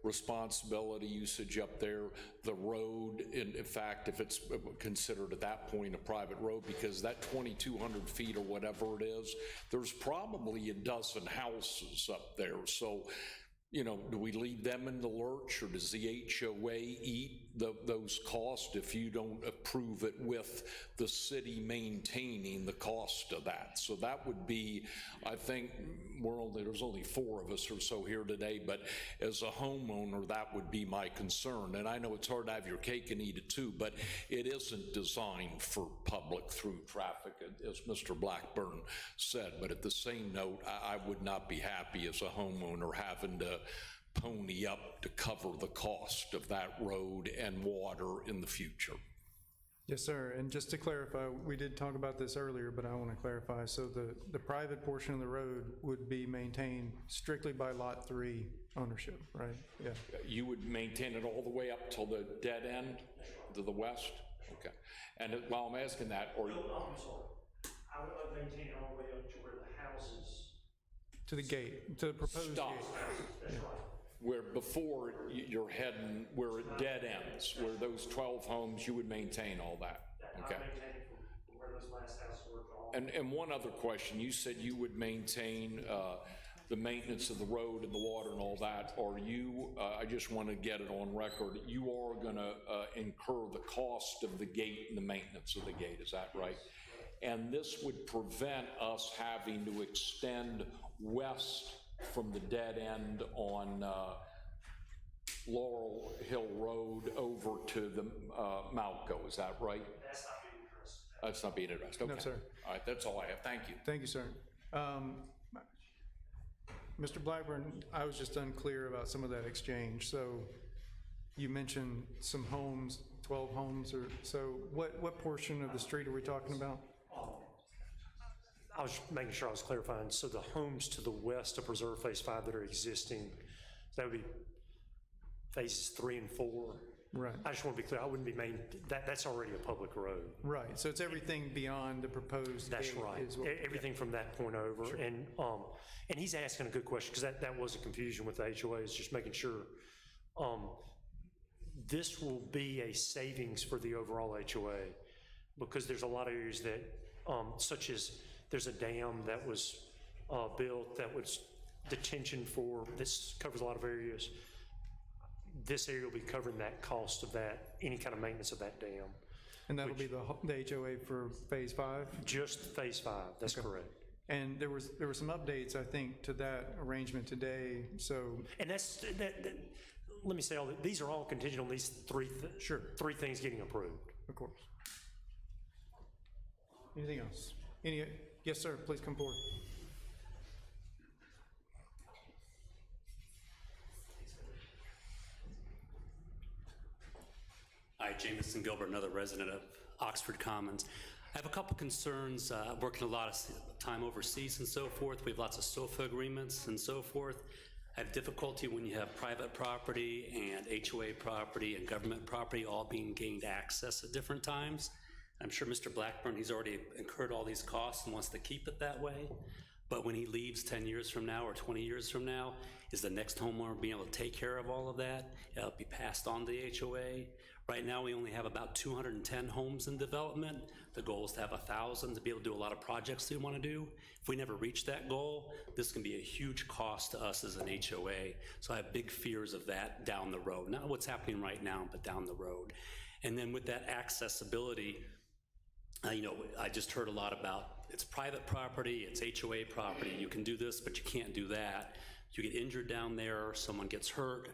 responsibility usage up there, the road, in fact, if it's considered at that point a private road, because that 2,200 feet or whatever it is, there's probably a dozen houses up there. So, you know, do we leave them in the lurch, or does the HOA eat those costs if you don't approve it with the city maintaining the cost of that? So that would be, I think, there's only 4 of us or so here today, but as a homeowner, that would be my concern. And I know it's hard to have your cake and eat it too, but it isn't designed for public through traffic, as Mr. Blackburn said. But at the same note, I would not be happy as a homeowner having to pony up to cover the cost of that road and water in the future. Yes, sir. And just to clarify, we did talk about this earlier, but I want to clarify. So the private portion of the road would be maintained strictly by Lot 3 ownership, right? Yeah. You would maintain it all the way up till the dead end to the west? Okay. And while I'm asking that, or... No, I'm sorry. I would maintain it all the way up to where the houses... To the gate, to the proposed Stop. gate. That's right. Where before you're heading, where it dead ends, where those 12 homes, you would maintain all that. Okay. I maintain it from where those last houses were. And one other question, you said you would maintain the maintenance of the road and the water and all that. Are you, I just want to get it on record, you are going to incur the cost of the gate and the maintenance of the gate, is that right? And this would prevent us having to extend west from the dead end on Laurel Hill Road over to the Malco, is that right? That's not being addressed. That's not being addressed, okay. No, sir. All right, that's all I have, thank you. Thank you, sir. Mr. Blackburn, I was just unclear about some of that exchange. So you mentioned some homes, 12 homes or so. What portion of the street are we talking about? I was making sure I was clarifying, so the homes to the west of Preserve Phase 5 that are existing, that would be phases 3 and 4? Right. I just want to be clear, I wouldn't be that's already a public road. Right, so it's everything beyond the proposed That's gate right. is what- Everything from that point over. Sure. And he's asking a good question, because that was a confusion with the HOAs, just making sure. This will be a savings for the overall HOA, because there's a lot of areas that, such as there's a dam that was built that was detention for, this covers a lot of areas. This area will be covering that cost of that, any kind of maintenance of that dam. And that'll be the HOA for Phase 5? Just Phase 5, that's correct. And there were some updates, I think, to that arrangement today, so. And let me say all that, these are all contingent on these three things getting approved. Of course. Anything else? Yes, sir, please come forward. Hi, Jameson Gilbert, another resident of Oxford Commons. I have a couple concerns, working a lot of time overseas and so forth. We have lots of SOFA agreements and so forth. I have difficulty when you have private property and HOA property and government property all being gained access at different times. I'm sure Mr. Blackburn, he's already incurred all these costs and wants to keep it that way. But when he leaves 10 years from now or 20 years from now, is the next homeowner being able to take care of all of that? It'll be passed on to the HOA. Right now, we only have about 210 homes in development. The goal is to have 1,000 to be able to do a lot of projects we want to do. If we never reach that goal, this can be a huge cost to us as an HOA. So I have big fears of that down the road. Not what's happening right now, but down the road. And then with that accessibility, I just heard a lot about it's private property, it's HOA property. You can do this, but you can't do that. You get injured down there, someone gets hurt,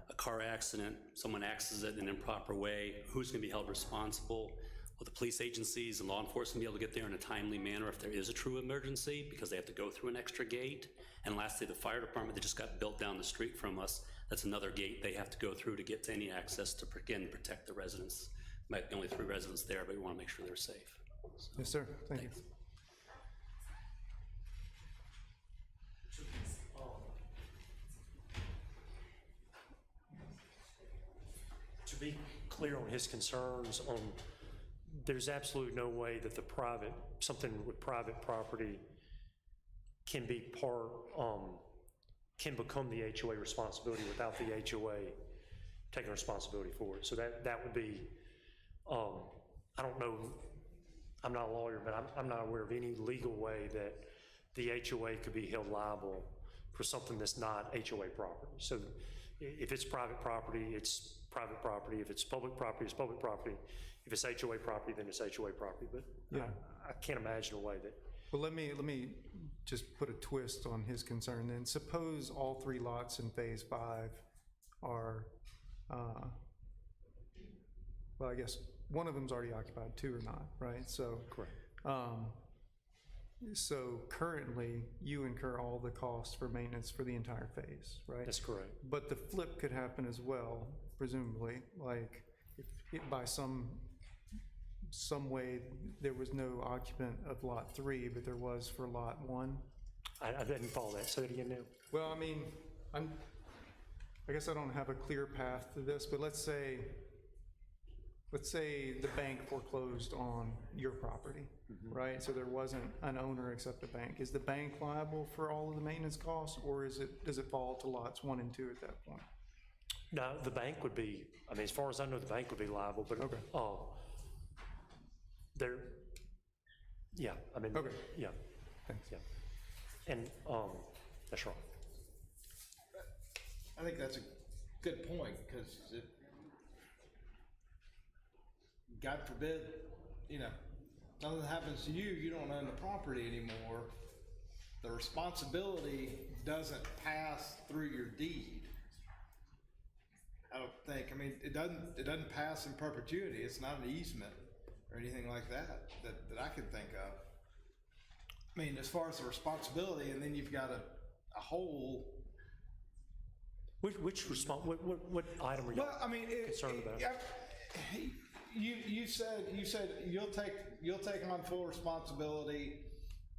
a car accident, someone accesses it in an improper way, who's going to be held responsible? Will the police agencies and law enforcement be able to get there in a timely manner if there is a true emergency, because they have to go through an extra gate? And lastly, the fire department that just got built down the street from us, that's another gate they have to go through to get to any access to, again, protect the residents. Might be only 3 residents there, but we want to make sure they're safe. So, yes, sir. Thank you. To be clear on his concerns on, there's absolutely no way that something with private property can be can become the HOA responsibility without the HOA taking responsibility for it. So that would be, I don't know, I'm not a lawyer, but I'm not aware of any legal way that the HOA could be held liable for something that's not HOA property. So if it's private property, it's private property. If it's public property, it's public property. If it's HOA property, then it's HOA property. But yeah. I can't imagine a way that. Well, let me just put a twist on his concern then. Suppose all 3 lots in Phase 5 are, well, I guess one of them's already occupied, 2 are not, right? So, correct. So currently, you incur all the costs for maintenance for the entire phase, right? That's correct. But the flip could happen as well, presumably, like if by some way there was no occupant of Lot 3, but there was for Lot 1? I didn't follow that. Say that again now. Well, I mean, I guess I don't have a clear path to this, but let's say the bank foreclosed on your property, right? So there wasn't an owner except a bank. Is the bank liable for all of the maintenance costs, or does it fall to lots 1 and 2 at that point? No, the bank would be, I mean, as far as I know, the bank would be liable, but okay. Yeah, I mean, okay. Yeah. Thanks. Yeah. And that's right. I think that's a good point, because God forbid, nothing happens to you, you don't own the property anymore. The responsibility doesn't pass through your deed. I don't think. I mean, it doesn't pass in perpetuity. It's not an easement or anything like that I can think of. I mean, as far as the responsibility, and then you've got a whole. What item are you concerned about? You said you'll take on full responsibility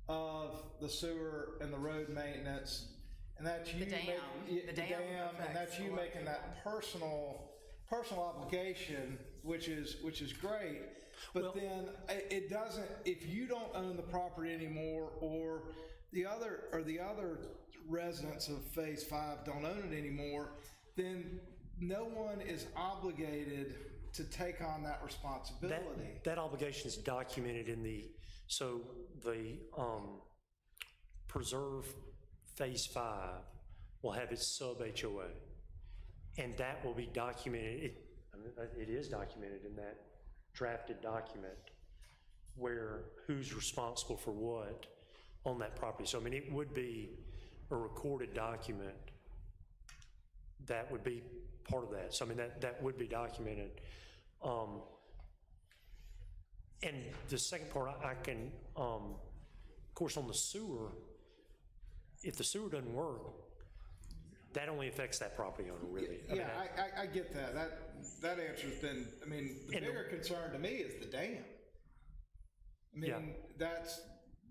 of the sewer and the road maintenance, and that's you. The dam. The The dam dam, and that's affects you a lot of making that personal obligation, which is great. But then it doesn't, if you don't own the property anymore, or the other residents of Phase 5 don't own it anymore, then no one is obligated to take on that responsibility. That obligation is documented in the Preserve Phase 5 will have its sub-HOA, and that will be documented. It is documented in that drafted document where who's responsible for what on that property. So, I mean, it would be a recorded document that would be part of that. So, I mean, that would be documented. And the second part, I can, of course, on the sewer, if the sewer doesn't work, that only affects that property owner, really. I get that. That answer's been, I mean, the bigger concern to me is the dam. I mean, that's,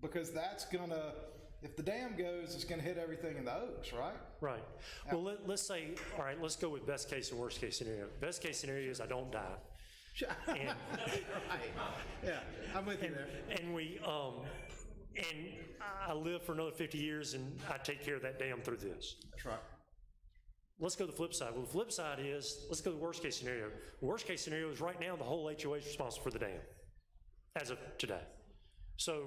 because that's gonna, if the dam goes, it's gonna hit everything in the Oaks, right? Right. Well, let's say, all right, let's go with best case and worst case scenario. Best case scenario is I don't die. And, Yeah, I'm with you there. and and I live for another 50 years and I take care of that dam through this. That's right. Let's go to the flip side. Well, the flip side is, let's go to the worst case scenario. The worst case scenario is right now the whole HOA is responsible for the dam as of today. So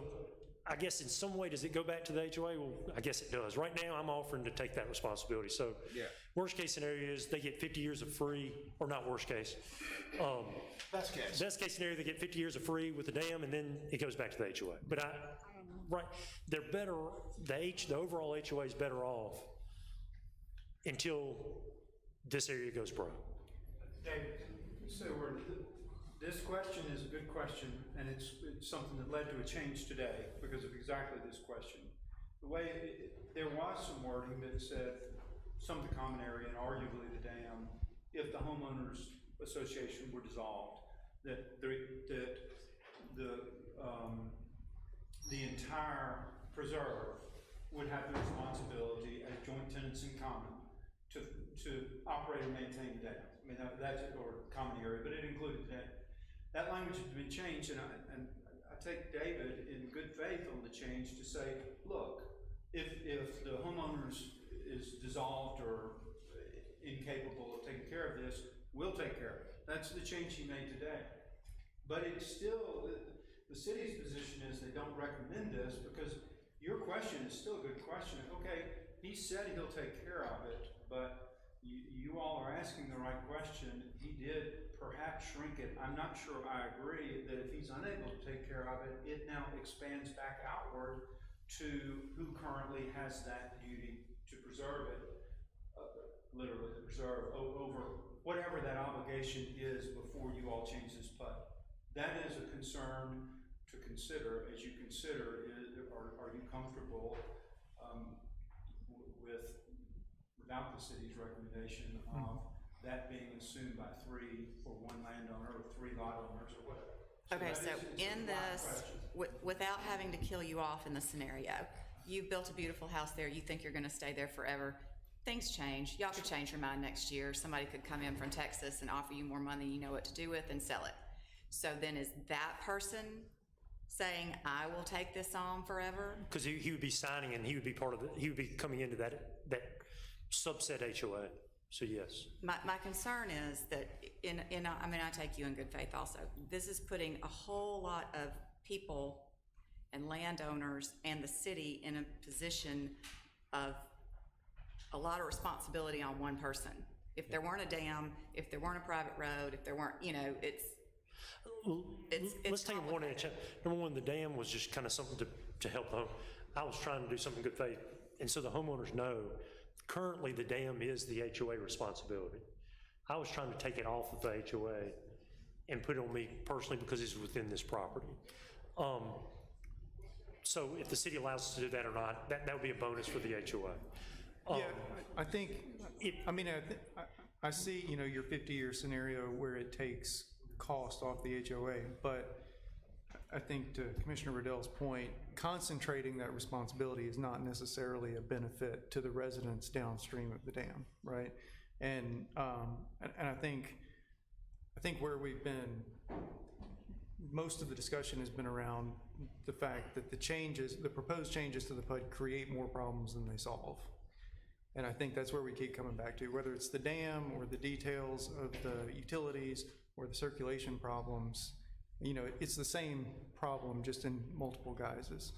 I guess in some way, does it go back to the HOA? Well, I guess it does. Right now, I'm offering to take that responsibility. So worst case scenario is they get 50 years of free, or not worst case. Best case. Best case scenario, they get 50 years of free with the dam, and then it goes back to the HOA. But they're better, the overall HOA is better off until this area goes broke. David, so this question is a good question, and it's something that led to a change today because of exactly this question. The way there was some wording that said some of the common area and arguably the dam, if the homeowners association were dissolved, that the entire preserve would have the responsibility as joint tenants in common to operate and maintain the dam. I mean, that's or common area, but it included that. That language has been changed, and I take David in good faith on the change to say, look, if the homeowners is dissolved or incapable of taking care of this, we'll take care of it. That's the change he made today. But it's still, the city's position is they don't recommend this because your question is still a good question. Okay, he said he'll take care of it, but you all are asking the right question. He did perhaps shrink it. I'm not sure I agree that if he's unable to take care of it, it now expands back outward to who currently has that duty to preserve it, literally to preserve over whatever that obligation is before you all change this PUD. That is a concern to consider as you consider, are you comfortable without the city's recommendation of that being assumed by three or one landowner or three lot owners or whatever. Okay, so it's in a live this, question. without having to kill you off in the scenario, you've built a beautiful house there, you think you're gonna stay there forever. Things change. Y'all could change your mind next year. Somebody could come in from Texas and offer you more money you know what to do with and sell it. So then is that person saying, I will take this on forever? Because he would be signing and he would be part of he would be coming into that subset HOA. So yes. My concern is that I mean, I take you in good faith also. This is putting a whole lot of people and landowners and the city in a position of a lot of responsibility on one person. If there weren't a dam, if there weren't a private road, if there weren't, Let's take it one at a time. Number one, the dam was just kind of something to help them. I was trying to do something good faith. And so the homeowners know, currently the dam is the HOA responsibility. I was trying to take it off of the HOA and put it on me personally because it's within this property. So if the city allows us to do that or not, that would be a bonus for the HOA. Yeah, I think, I see, your 50-year scenario where it takes cost off the HOA, but I think to Commissioner Riddell's point, concentrating that responsibility is not necessarily a benefit to the residents downstream of the dam, right? And I think where we've been, most of the discussion has been around the fact that the proposed changes to the PUD create more problems than they solve. And I think that's where we keep coming back to, whether it's the dam or the details of the utilities or the circulation problems, you know, it's the same problem, just in multiple guises.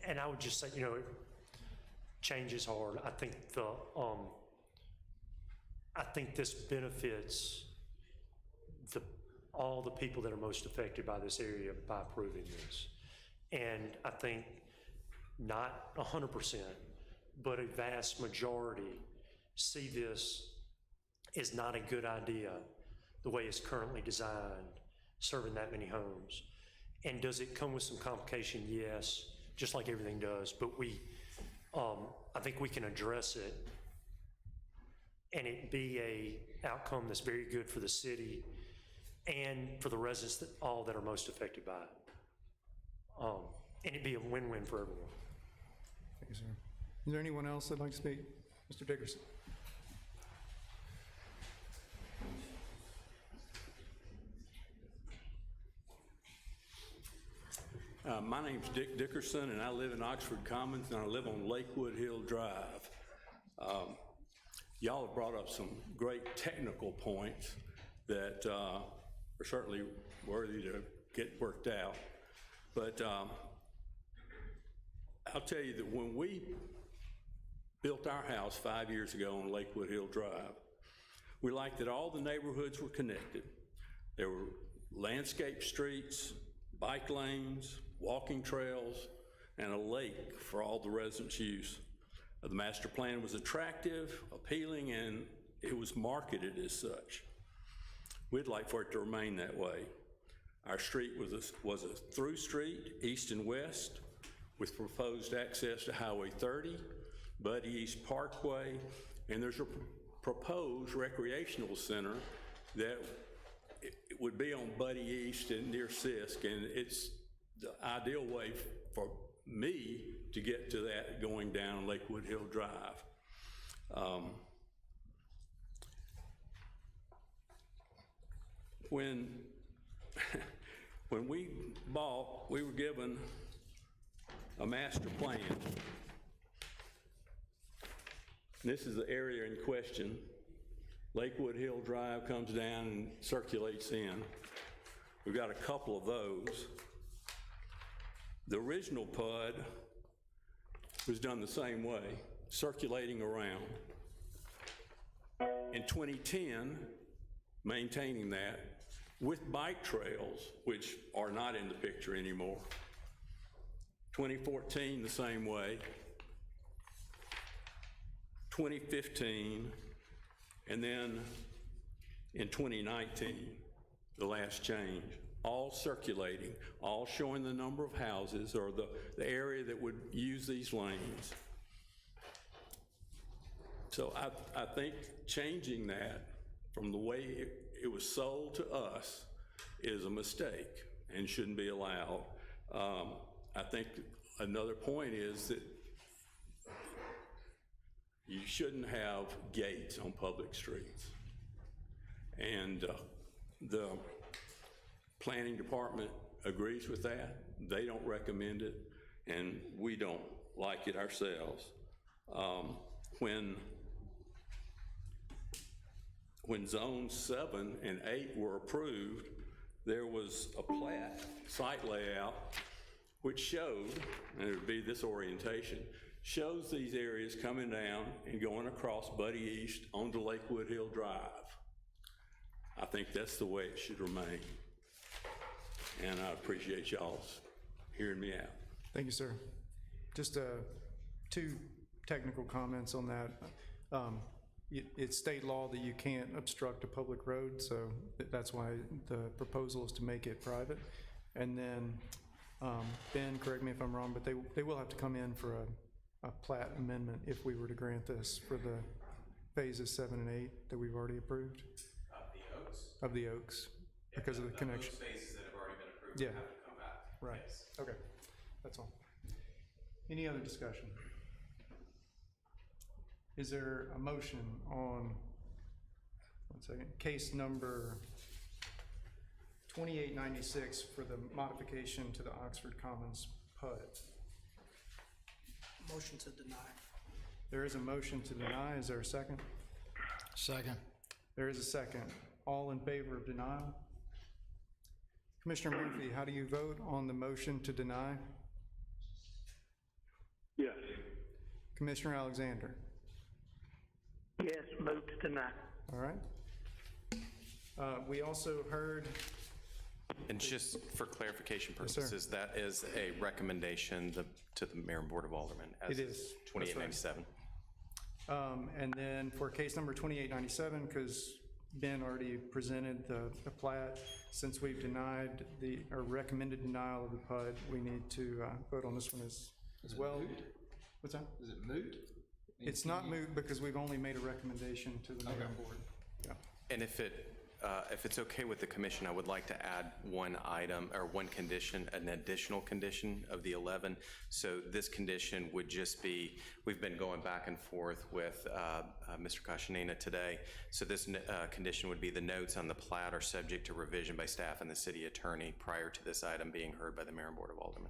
And I would just say, you know, change is hard. I think this benefits all the people that are most affected by this area by approving this. And I think not 100%, but a vast majority see this is not a good idea the way it's currently designed, serving that many homes. And does it come with some complication? Yes, just like everything does, but I think we can address it and it be a outcome that's very good for the city and for the residents that are most affected by it. And it'd be a win-win for everyone. Thank you, sir. Is there anyone else that'd like to speak? Mr. Dickerson. My name's Dick Dickerson, and I live in Oxford Commons, and I live on Lakewood Hill Drive. Y'all have brought up some great technical points that are certainly worthy to get worked out. But I'll tell you that when we built our house 5 years ago on Lakewood Hill Drive, we liked that all the neighborhoods were connected. There were landscape streets, bike lanes, walking trails, and a lake for all the residents' use. The master plan was attractive, appealing, and it was marketed as such. We'd like for it to remain that way. Our street was a through street, east and west, with proposed access to Highway 30, Buddy East Parkway, and there's a proposed recreational center that it would be on Buddy East and near Sisk, and it's the ideal way for me to get to that going down Lakewood Hill Drive. When we bought, we were given a master plan. This is the area in question. Lakewood Hill Drive comes down and circulates in. We've got a couple of those. The original PUD was done the same way, circulating around. In 2010, maintaining that with bike trails, which are not in the picture anymore. 2014, the same way. 2015, and then in 2019, the last change, all circulating, all showing the number of houses or the area that would use these lanes. So I think changing that from the way it was sold to us is a mistake and shouldn't be allowed. I think another point is that you shouldn't have gates on public streets. And the planning department agrees with that. They don't recommend it, and we don't like it ourselves. When zones 7 and 8 were approved, there was a plat site layout which showed, and it would be this orientation, shows these areas coming down and going across Buddy East onto Lakewood Hill Drive. I think that's the way it should remain. And I appreciate y'all's hearing me out. Thank you, sir. Just two technical comments on that. It's state law that you can't obstruct a public road, so that's why the proposal is to make it private. And then, Ben, correct me if I'm wrong, but they will have to come in for a plat amendment if we were to grant this for the phases 7 and 8 that we've already approved. The Oaks? of the Oaks because of the connection. spaces that have already been approved Yeah. have to come back. Right, okay, that's all. Any other discussion? Is there a motion on, one second, case number 2896 for the modification to the Oxford Commons PUD? Motion to deny. There is a motion to deny, is there a second? Second. There is a second. All in favor of denial? Commissioner Murphy, how do you vote on the motion to deny? Yes. Commissioner Alexander? Yes, move to deny. All right. We also heard, And just for clarification Yes, sir. purposes, that is a recommendation to the Mayor and Board of Aldermen. As It is. That's right. 2897. and then for case number 2897, because Ben already presented the plat, since we've denied or recommended denial of the PUD, we need to vote on this one as well. What's that? Is it moot? It's not moot because we've only made a recommendation to the mayor and board. Yeah. And if it's okay with the commission, I would like to add one item or one condition, an additional condition of the 11. So this condition would just be, we've been going back and forth with Mr. Kashanina today. So this condition would be the notes on the plat are subject to revision by staff and the city attorney prior to this item being heard by the Mayor and Board of Aldermen.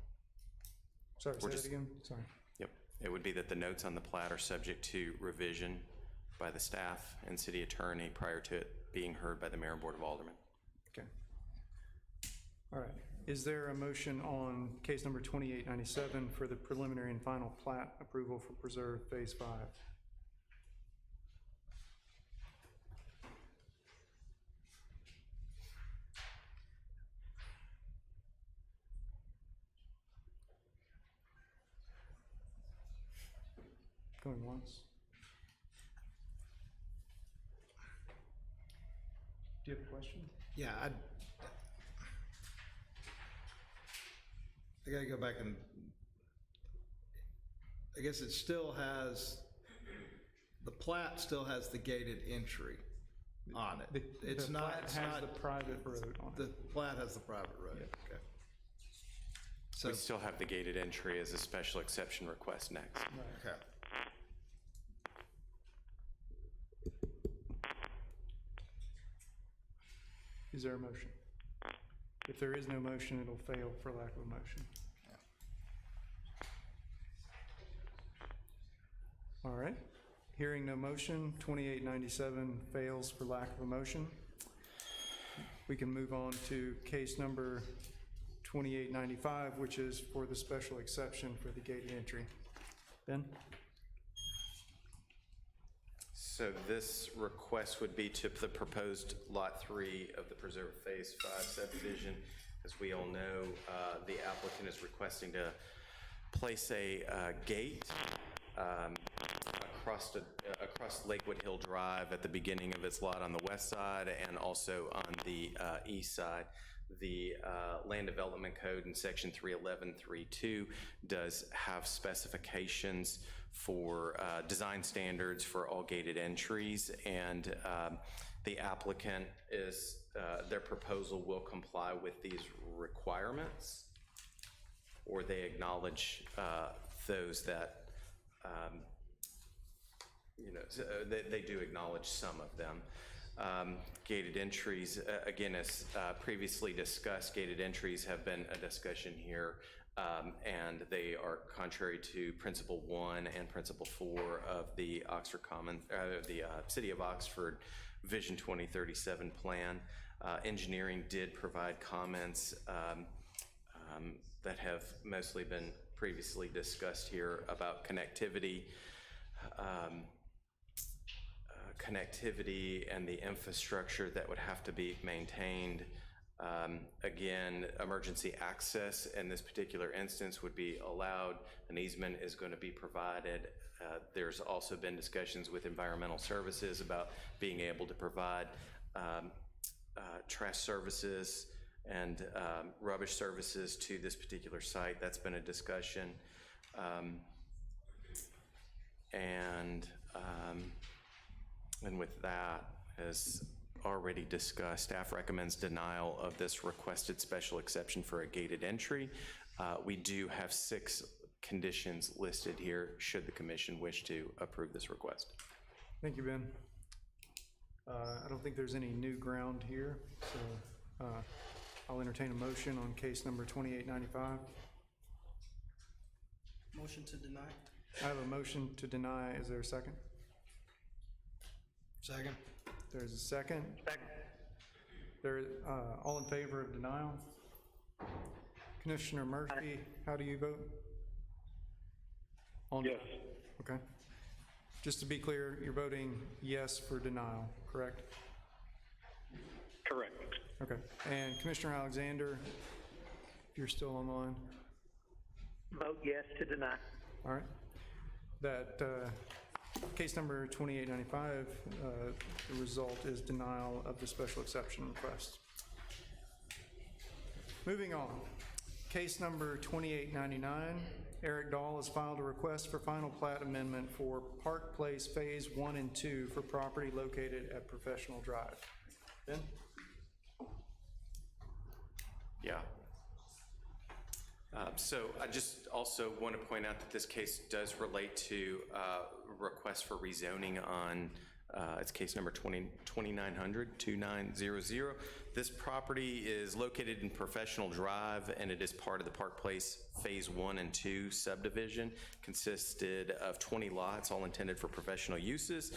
Sorry, say that again? Sorry. Yep. It would be that the notes on the plat are subject to revision by the staff and city attorney prior to it being heard by the Mayor and Board of Aldermen. Okay. All right. Is there a motion on case number 2897 for the preliminary and final plat approval for Preserve Phase 5? Going once. Do you have a question? Yeah, I gotta go back and, I guess it still has, the plat still has the gated entry on it. It's The not, plat it's has not, the private road on the it. plat has the private road, okay. So, We still have the gated entry as a special exception request next. okay. Is there a motion? If there is no motion, it'll fail for lack of a motion. All right. Hearing no motion, 2897 fails for lack of a motion. We can move on to case number 2895, which is for the special exception for the gated entry. Ben? So this request would be to the proposed Lot 3 of the Preserve Phase 5 subdivision. As we all know, the applicant is requesting to place a gate across Lakewood Hill Drive at the beginning of its lot on the west side and also on the east side. The Land Development Code in Section 311.3.2 does have specifications for design standards for all gated entries, and the applicant is, their proposal will comply with these requirements, or they acknowledge those that, they do acknowledge some of them. Gated entries, again, as previously discussed, gated entries have been a discussion here, and they are contrary to Principle 1 and Principle 4 of the City of Oxford Vision 2037 plan. Engineering did provide comments that have mostly been previously discussed here about connectivity. Connectivity and the infrastructure that would have to be maintained. Again, emergency access in this particular instance would be allowed. An easement is going to be provided. There's also been discussions with environmental services about being able to provide trash services and rubbish services to this particular site. That's been a discussion. And with that, as already discussed, staff recommends denial of this requested special exception for a gated entry. We do have 6 conditions listed here, should the commission wish to approve this request. Thank you, Ben. I don't think there's any new ground here, so I'll entertain a motion on case number 2895. Motion to deny. I have a motion to deny. Is there a second? Second. There's a second. Second. All in favor of denial? Commissioner Murphy, how do you vote? Yes. Okay. Just to be clear, you're voting yes for denial, correct? Correct. Okay. And Commissioner Alexander, if you're still online? Vote yes to deny. All right. That case number 2895, the result is denial of the special exception request. Moving on. Case number 2899, Eric Dahl has filed a request for final plat amendment for Park Place Phase 1 and 2 for property located at Professional Drive. Ben? Yeah. So I just also want to point out that this case does relate to request for rezoning on, it's case number 2900-2900. This property is located in Professional Drive, and it is part of the Park Place Phase 1 and 2 subdivision. Consisted of 20 lots, all intended for professional uses.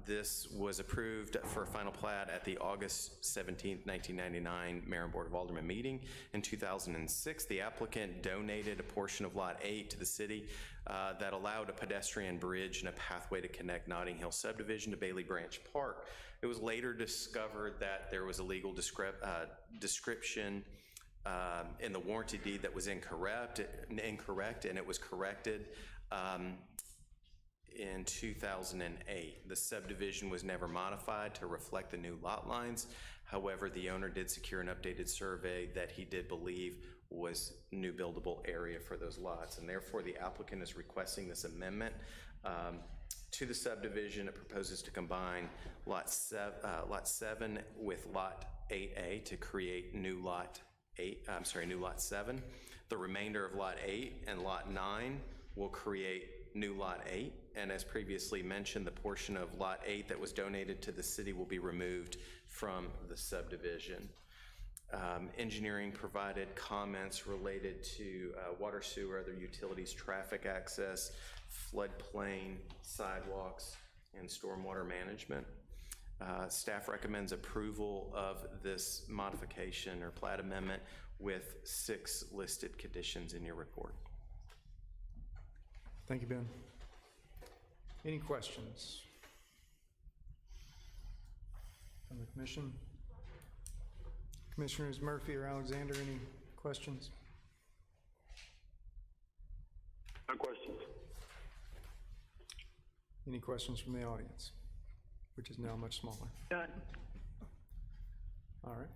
This was approved for a final plat at the August 17th, 1999 Mayor and Board of Aldermen meeting. In 2006, the applicant donated a portion of Lot 8 to the city that allowed a pedestrian bridge and a pathway to connect Notting Hill subdivision to Bailey Branch Park. It was later discovered that there was a legal description in the warranty deed that was incorrect, and it was corrected in 2008. The subdivision was never modified to reflect the new lot lines. However, the owner did secure an updated survey that he did believe was new buildable area for those lots, and therefore the applicant is requesting this amendment to the subdivision. It proposes to combine lot 7 with lot 8A to create new lot 7. The remainder of lot 8 and lot 9 will create new lot 8, and as previously mentioned, the portion of lot 8 that was donated to the city will be removed from the subdivision. Engineering provided comments related to water, sewer, other utilities, traffic access, floodplain, sidewalks, and stormwater management. Staff recommends approval of this modification or plat amendment with 6 listed conditions in your report. Thank you, Ben. Any questions from the commission? Commissioners Murphy or Alexander, any questions? No questions. Any questions from the audience, which is now much smaller? Done. All right.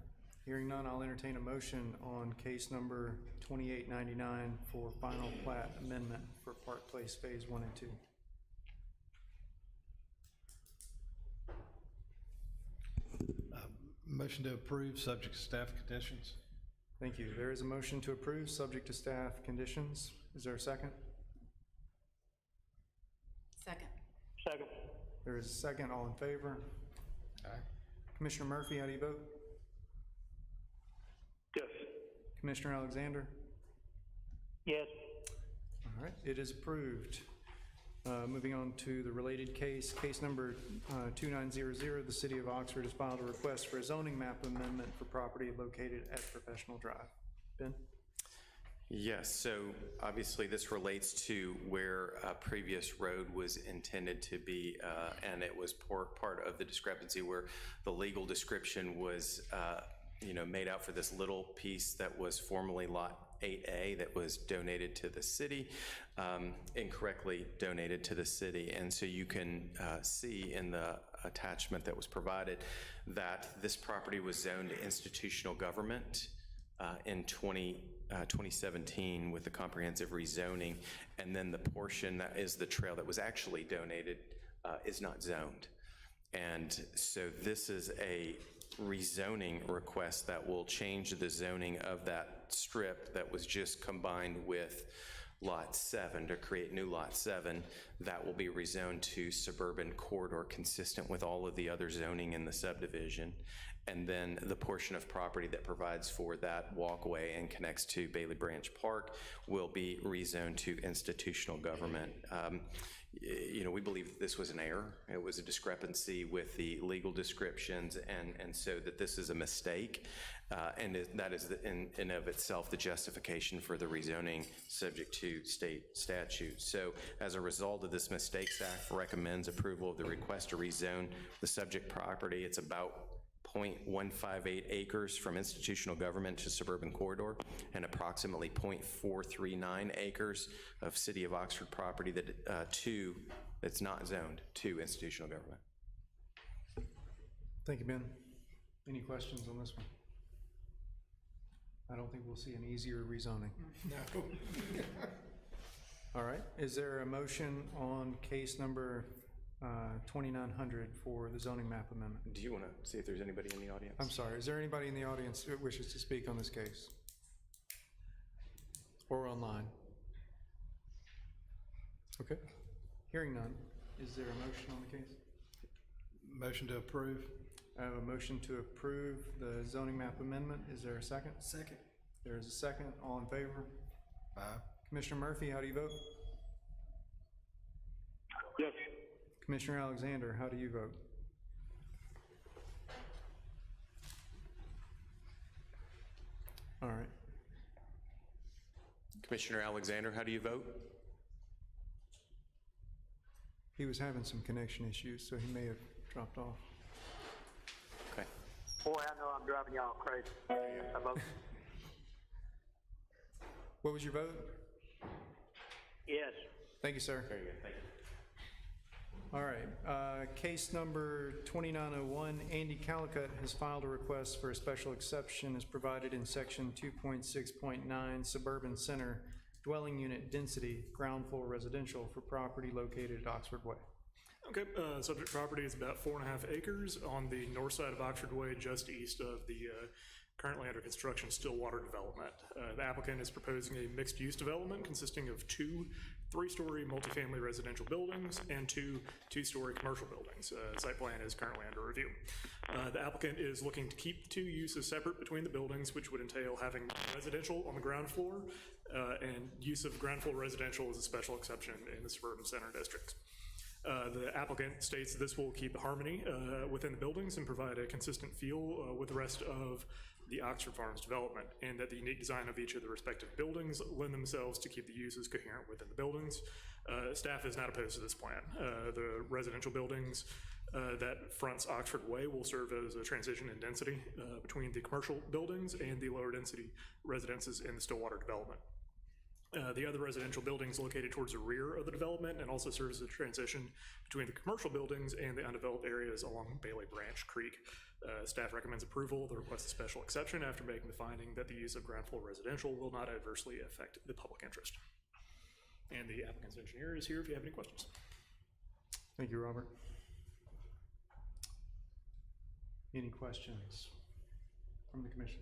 Hearing none, I'll entertain a motion on case number 2899 for final plat amendment for Park Place Phase 1 and 2. Motion to approve, subject to staff conditions. Thank you. There is a motion to approve, subject to staff conditions. Is there a second? Second. Second. There is a second. All in favor? Aye. Commissioner Murphy, how do you vote? Yes. Commissioner Alexander? Yes. All right, it is approved. Moving on to the related case, case number 2900, the City of Oxford has filed a request for a zoning map amendment for property located at Professional Drive. Ben? Yes, so obviously this relates to where a previous road was intended to be, and it was part of the discrepancy where the legal description was made out for this little piece that was formerly Lot 8A that was donated to the city, incorrectly donated to the city. And so you can see in the attachment that was provided that this property was zoned institutional government in 2017 with the comprehensive rezoning, and then the portion that is the trail that was actually donated is not zoned. And so this is a rezoning request that will change the zoning of that strip that was just combined with Lot 7 to create new Lot 7. That will be rezoned to suburban corridor consistent with all of the other zoning in the subdivision. And then the portion of property that provides for that walkway and connects to Bailey Branch Park will be rezoned to institutional government. You know, we believe that this was an error. It was a discrepancy with the legal descriptions, and so that this is a mistake, and that is in of itself the justification for the rezoning subject to state statute. So as a result of this mistake, staff recommends approval of the request to rezone the subject property. It's about 0.158 acres from institutional government to suburban corridor, and approximately 0.439 acres of City of Oxford property that's not zoned to institutional government. Thank you, Ben. Any questions on this one? I don't think we'll see an easier rezoning. No. All right, is there a motion on case number 2900 for the zoning map amendment? Do you want to see if there's anybody in the audience? I'm sorry, is there anybody in the audience that wishes to speak on this case? Or online? Okay, hearing none, is there a motion on the case? Motion to approve. I have a motion to approve the zoning map amendment. Is there a second? Second. There is a second. All in favor? Aye. Commissioner Murphy, how do you vote? Yes. Commissioner Alexander, how do you vote? All right. Commissioner Alexander, how do you vote? He was having some connection issues, so he may have dropped off. Okay. Boy, I know I'm driving y'all crazy. I vote What was your vote? yes. Thank you, sir. Very good, thank you. All right, case number 2901, Andy Calicut has filed a request for a special exception as provided in section 2.6.9 Suburban Center Dwelling Unit Density, ground floor residential for property located at Oxford Way. Okay, subject property is about 4.5 acres on the north side of Oxford Way, just east of the currently under construction Stillwater development. The applicant is proposing a mixed-use development consisting of 2 3-story multifamily residential buildings and 2 2-story commercial buildings. Site plan is currently under review. The applicant is looking to keep the 2 uses separate between the buildings, which would entail having residential on the ground floor, and use of ground floor residential as a special exception in the suburban center districts. The applicant states this will keep harmony within the buildings and provide a consistent feel with the rest of the Oxford Farms development, and that the unique design of each of the respective buildings lend themselves to keep the uses coherent within the buildings. Staff is not opposed to this plan. The residential buildings that fronts Oxford Way will serve as a transition in density between the commercial buildings and the lower density residences in the Stillwater development. The other residential buildings located towards the rear of the development and also serves as a transition between the commercial buildings and the undeveloped areas along Bailey Branch Creek. Staff recommends approval of the requested special exception after making the finding that the use of ground floor residential will not adversely affect the public interest. And the applicant's engineer is here if you have any questions. Thank you, Robert. Any questions from the commission?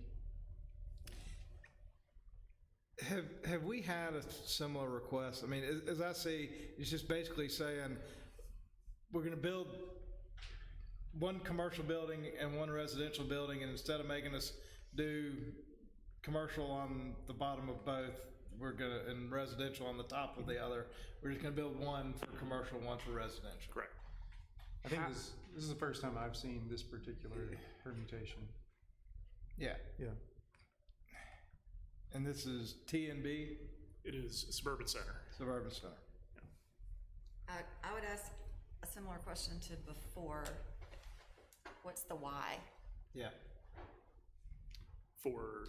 Have we had a similar request? I mean, as I see, it's just basically saying, we're gonna build one commercial building and one residential building, and instead of making us do commercial on the bottom of both, we're gonna, and residential on the top of the other, we're just gonna build one for commercial, one for residential. Correct. I think this is the first time I've seen this particular permutation. Yeah. Yeah. And this is TNB? It is Suburban Center. Suburban Center. I would ask a similar question to before. What's the why? Yeah. For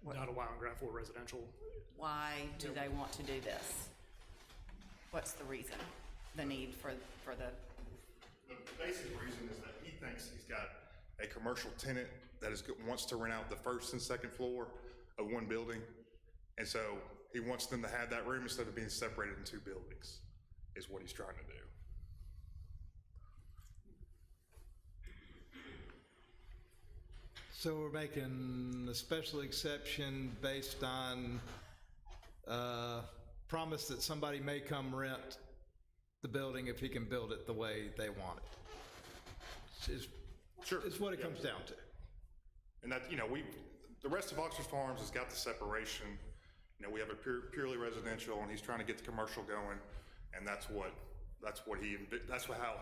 not allowing ground floor residential. Why do they want to do this? What's the reason, the need for the? The basic reason is that he thinks he's got a commercial tenant that wants to rent out the first and second floor of one building. And so he wants them to have that room instead of being separated in 2 buildings, is what he's trying to do. So we're making a special exception based on promise that somebody may come rent the building if he can build it the way they want it. Sure. It's what it comes down to. And that, the rest of Oxford Farms has got the separation. We have a purely residential, and he's trying to get the commercial going, and that's how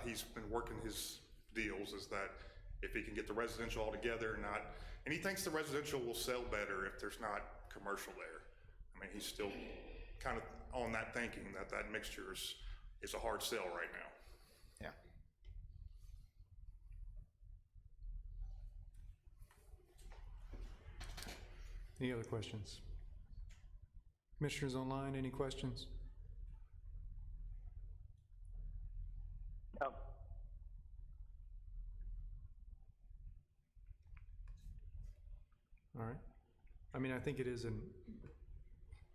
he's been working his deals, is that if he can get the residential all together and he thinks the residential will sell better if there's not commercial there. I mean, he's still kind of on that thinking that mixture is a hard sell right now. Yeah. Any other questions? Commissioners online, any questions? No. All right. I mean, I think it is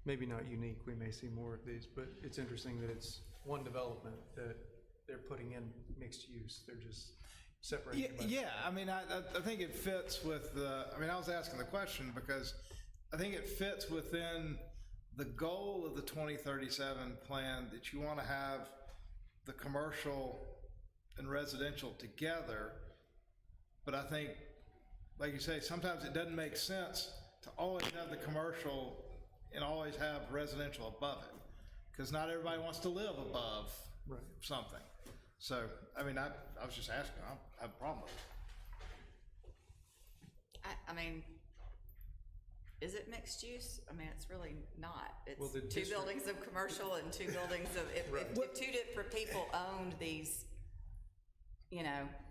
maybe not unique, we may see more of these, but it's interesting that it's one development that they're putting in mixed use. They're just separating. Yeah, I mean, I think it fits with I was asking the question because I think it fits within the goal of the 2037 plan that you want to have the commercial and residential together. But I think, like you say, sometimes it doesn't make sense to always have the commercial and always have residential above it, because not everybody wants to live above something. So, I mean, I was just asking, I don't have a problem with it. I mean, is it mixed use? I mean, it's really not. It's Well, the two district- buildings of commercial and two buildings of, if two different people owned these,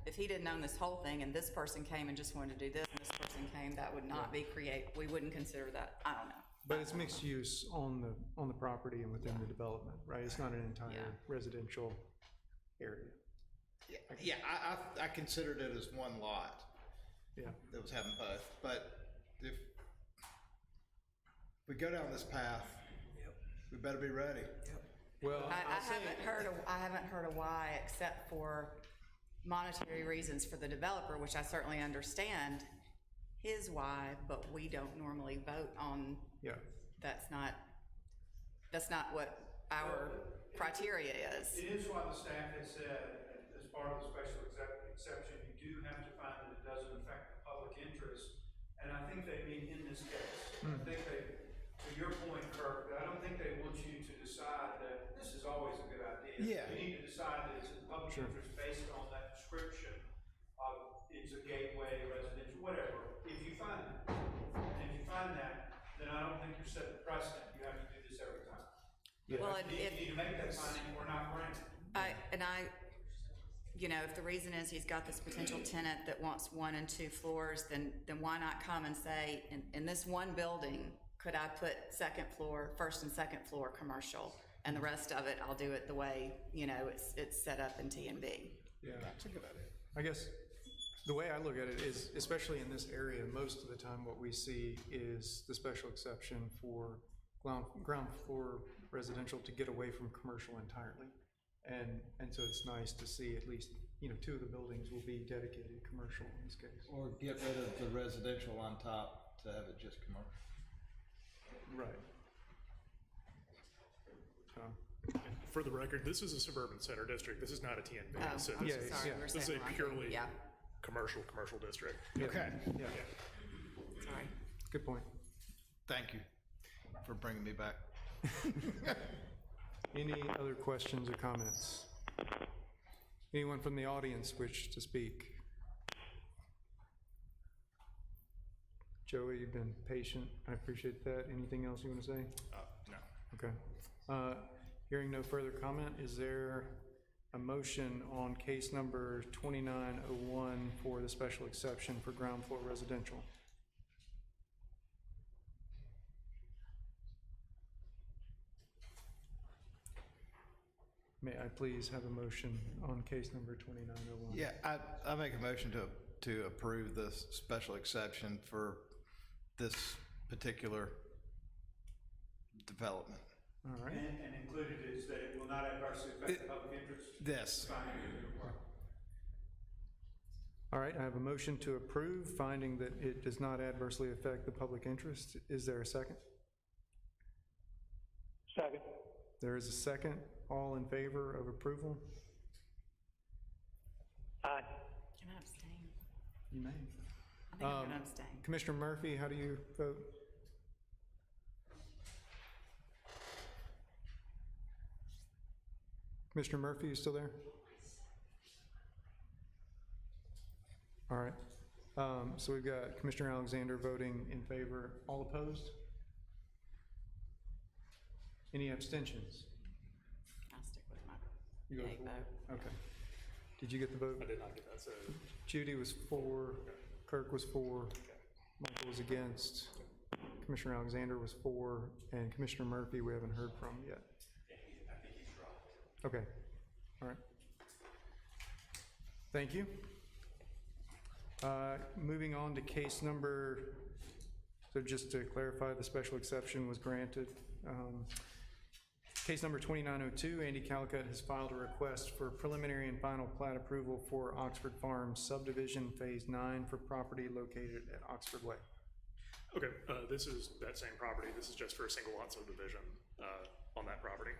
if he didn't own this whole thing and this person came and just wanted to do this and this person came, that would not be we wouldn't consider that. I don't know. But it's mixed use on the property and within the development, right? It's not an entire residential area. Yeah, I considered it as one lot. Yeah. That was having both, but if we go down this path, we better be ready. Well, I haven't heard a why except for monetary reasons for the developer, which I certainly understand his why, but we don't normally vote on. Yeah. That's not what our criteria is. It is what the staff has said, as part of the special exception, you do have to find that it doesn't affect the public interest. And I think they mean in this case. I think to your point, Kirk, I don't think they want you to decide that this is always a good idea. Yeah. You need to decide that it's in the public interest based on that description of it's a gateway, residential, whatever. If you find that, then I don't think you're setting the precedent. You have to do this every time. Yeah. Well, You need to make that finding or not grant it. If the reason is he's got this potential tenant that wants 1 and 2 floors, then why not come and say, in this one building, could I put first and second floor commercial, and the rest of it, I'll do it the way, it's set up in TNB. Yeah, that's a good idea. I guess the way I look at it is, especially in this area, most of the time what we see is the special exception for ground floor residential to get away from commercial entirely. And so it's nice to see at least, 2 of the buildings will be dedicated commercial in this case. Or get rid of the residential on top to have it just commercial. Right. For the record, this is a suburban center district. This is not a TNB. Oh, So I'm this so is- sorry, we were This is saying a the wrong purely thing. Yeah. commercial district. Okay. Yeah, Sorry. good point. Thank you for bringing me back. Any other questions or comments? Anyone from the audience wish to speak? Joey, you've been patient. I appreciate that. Anything else you want to say? No. Okay. Hearing no further comment, is there a motion on case number 2901 for the special exception for ground floor residential? May I please have a motion on case number 2901? Yeah, I make a motion to approve the special exception for this particular development. All right. And included is that it will not adversely affect the public interest. This. All right, I have a motion to approve, finding that it does not adversely affect the public interest. Is there a second? Second. There is a second. All in favor of approval? Aye. Can I abstain? You may. I think I'm gonna abstain. Commissioner Murphy, how do you vote? Commissioner Murphy, you still there? All right. So we've got Commissioner Alexander voting in favor. All opposed? Any abstentions? I'll stick with my You go nay for vote. Okay. Did you get the vote? I did not get that, so Judy was for, Kirk was for, Michael was against, Commissioner Alexander was for, and Commissioner Murphy we haven't heard from yet. Okay, all right. Thank you. Moving on to case number, so just to clarify, the special exception was granted. Case number 2902, Andy Calicut has filed a request for preliminary and final plat approval for Oxford Farms subdivision Phase 9 for property located at Oxford Way. okay, this is that same property. This is just for a single lot subdivision on that property.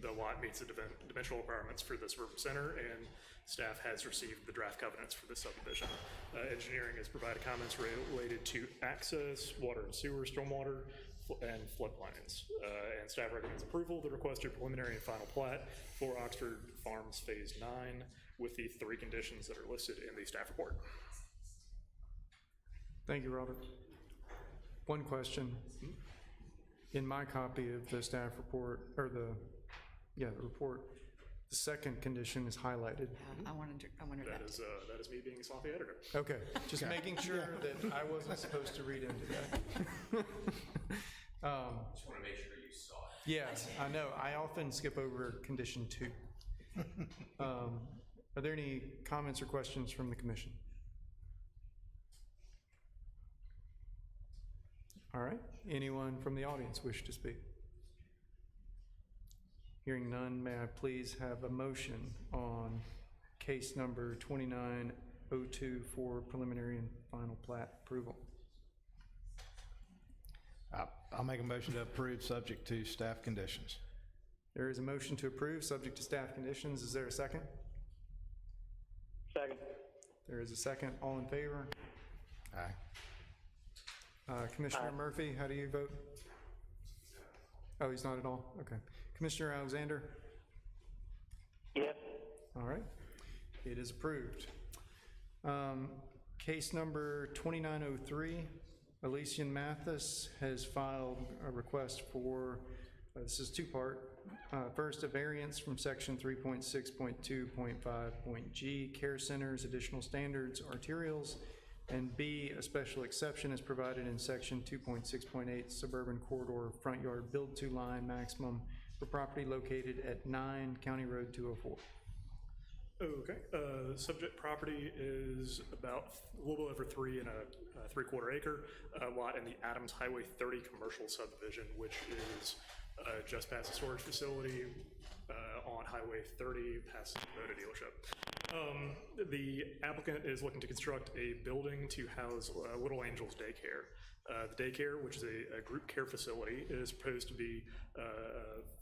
The lot meets the dimensional requirements for the suburban center, and staff has received the draft covenants for the subdivision. Engineering has provided comments related to access, water and sewer, stormwater, and floodplains. And staff recommends approval of the requested preliminary and final plat for Oxford Farms Phase 9 with the 3 conditions that are listed in the staff report. Thank you, Robert. One question. In my copy of the staff report, or the report, the second condition is highlighted. I wondered that. That is me being a sloppy editor. Okay, just making sure that I wasn't supposed to read into that. Just want to make sure you saw it. Yes, I know. I often skip over condition 2. Are there any comments or questions from the commission? All right. Anyone from the audience wish to speak? Hearing none, may I please have a motion on case number 2902 for preliminary and final plat approval? I'll make a motion to approve, subject to staff conditions. There is a motion to approve, subject to staff conditions. Is there a second? Second. There is a second. All in favor? Aye. Commissioner Murphy, how do you vote? Oh, he's not at all? Okay. Commissioner Alexander? Yes. All right. It is approved. Case number 2903, Elysian Mathis has filed a request for, this is 2-part. First, a variance from section 3.6.2.5.g, care centers, additional standards, arterials, and B, a special exception is provided in section 2.6.8 suburban corridor front yard build to line maximum for property located at 9 County Road 204. Okay, the subject property is about a little over 3 3/4 acre lot in the Adams Highway 30 commercial subdivision, which is just past the storage facility on Highway 30 past the Kubota dealership. The applicant is looking to construct a building to house Little Angels Daycare. The daycare, which is a group care facility, is proposed to be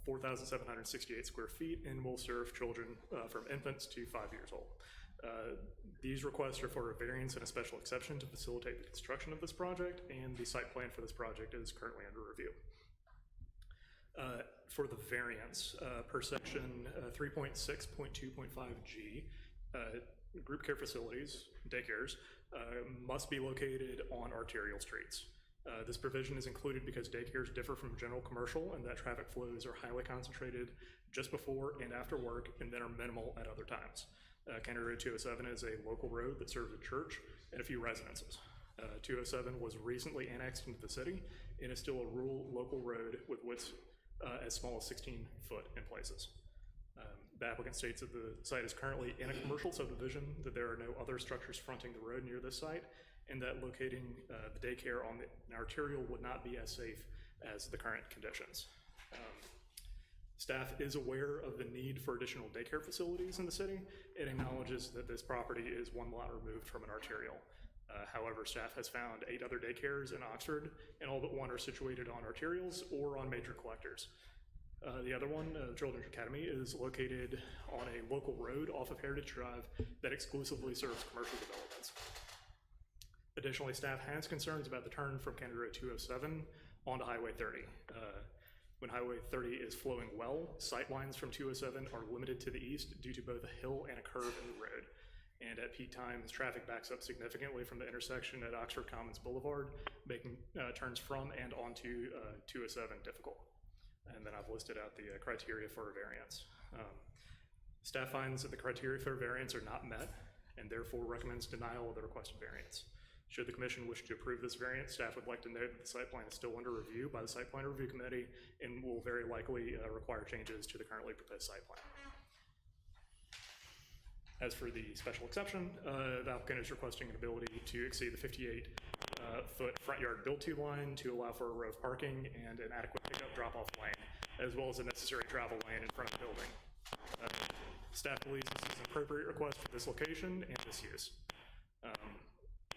4,768 square feet and will serve children from infants to 5 years old. These requests are for a variance and a special exception to facilitate the construction of this project, and the site plan for this project is currently under review. For the variance, per section 3.6.2.5G, group care facilities, daycares, must be located on arterial streets. This provision is included because daycares differ from general commercial and that traffic flows are highly concentrated just before and after work and then are minimal at other times. County Road 207 is a local road that serves a church and a few residences. 207 was recently annexed into the city and is still a rural local road with widths as small as 16 foot in places. The applicant states that the site is currently in a commercial subdivision, that there are no other structures fronting the road near this site, and that locating the daycare on an arterial would not be as safe as the current conditions. Staff is aware of the need for additional daycare facilities in the city. It acknowledges that this property is one lot removed from an arterial. However, staff has found 8 other daycares in Oxford, and all but one are situated on arterials or on major collectors. The other one, Children's Academy, is located on a local road off of Heritage Drive that exclusively serves commercial developments. Additionally, staff has concerns about the turn from County Road 207 onto Highway 30. When Highway 30 is flowing well, sight lines from 207 are limited to the east due to both a hill and a curve in the road. And at peak times, traffic backs up significantly from the intersection at Oxford Commons Boulevard, making turns from and onto 207 difficult. And then I've listed out the criteria for a variance. Staff finds that the criteria for a variance are not met and therefore recommends denial of the requested variance. Should the commission wish to approve this variance, staff would like to note that the site plan is still under review by the Site Plan Review Committee and will very likely require changes to the currently proposed site plan. As for the special exception, the applicant is requesting an ability to exceed the 58-foot front yard build-to line to allow for a row of parking and an adequate pickup drop-off lane, as well as a necessary travel lane in front of the building. Staff believes this is an appropriate request for this location and this use.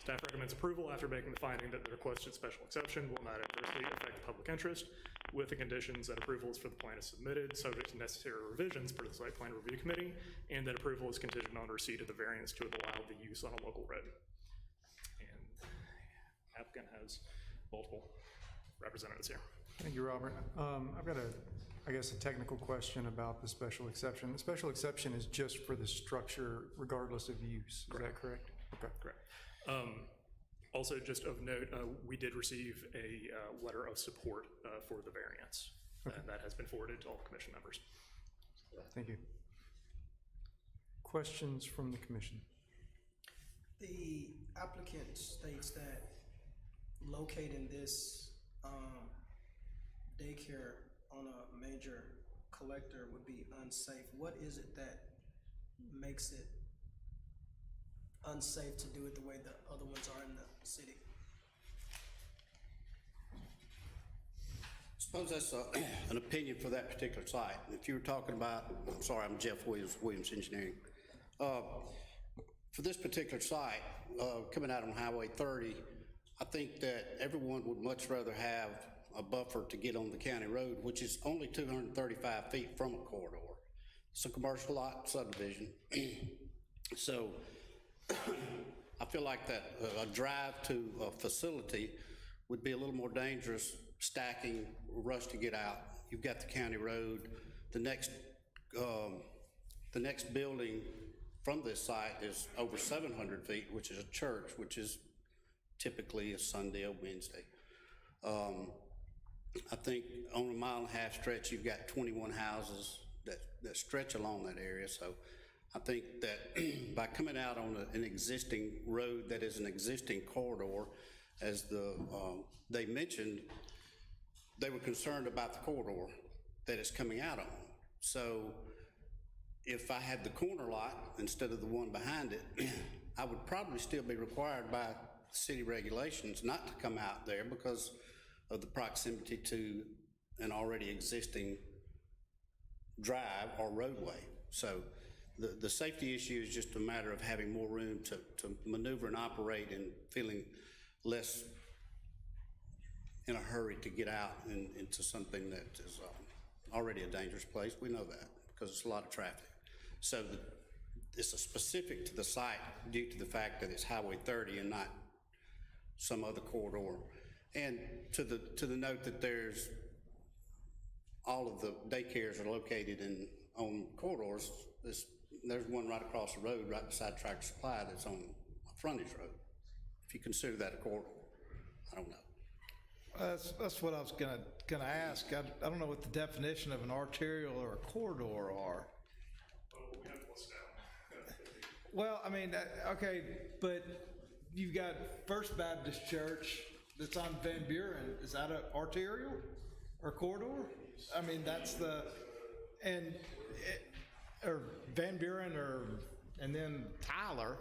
Staff recommends approval after making the finding that the requested special exception will not adversely affect the public interest, with the conditions that approvals for the plan is submitted, subject to necessary revisions per the Site Plan Review Committee, and that approval is contingent on receipt of the variance to allow the use on a local road. And applicant has multiple representatives here. Thank you, Robert. I've got I guess a technical question about the special exception. The special exception is just for the structure regardless of use, is that correct? Okay. Correct. Also, just of note, we did receive a letter of support for the variance, and that has been forwarded to all the commission members. Thank you. Questions from the commission? The applicant states that locating this daycare on a major collector would be unsafe. What is it that makes it unsafe to do it the way the other ones are in the city? Suppose that's an opinion for that particular site. If you were talking about, I'm sorry, I'm Jeff Williams, Williams Engineering. For this particular site, coming out on Highway 30, I think that everyone would much rather have a buffer to get on the county road, which is only 235 feet from a corridor. It's a commercial lot subdivision. So I feel like that a drive to a facility would be a little more dangerous, stacking, rush to get out. You've got the county road. The next building from this site is over 700 feet, which is a church, which is typically a Sunday or Wednesday. I think on a 1.5 mile stretch, you've got 21 houses that stretch along that area. So I think that by coming out on an existing road that is an existing corridor, as they mentioned, they were concerned about the corridor that it's coming out on. So if I had the corner lot instead of the one behind it, I would probably still be required by city regulations not to come out there because of the proximity to an already existing drive or roadway. So the safety issue is just a matter of having more room to maneuver and operate and feeling less in a hurry to get out into something that is already a dangerous place. We know that because it's a lot of traffic. So it's a specific to the site due to the fact that it's Highway 30 and not some other corridor. And to the note that there's all of the daycares are located on corridors. There's one right across the road, right beside Tractor Supply, that's on a frontage road. If you consider that a corridor, I don't know. That's what I was gonna ask. I don't know what the definition of an arterial or a corridor are. Well, I mean, okay, but you've got First Baptist Church that's on Van Buren. Is that an arterial or corridor? I mean, that's or Van Buren and then Tyler.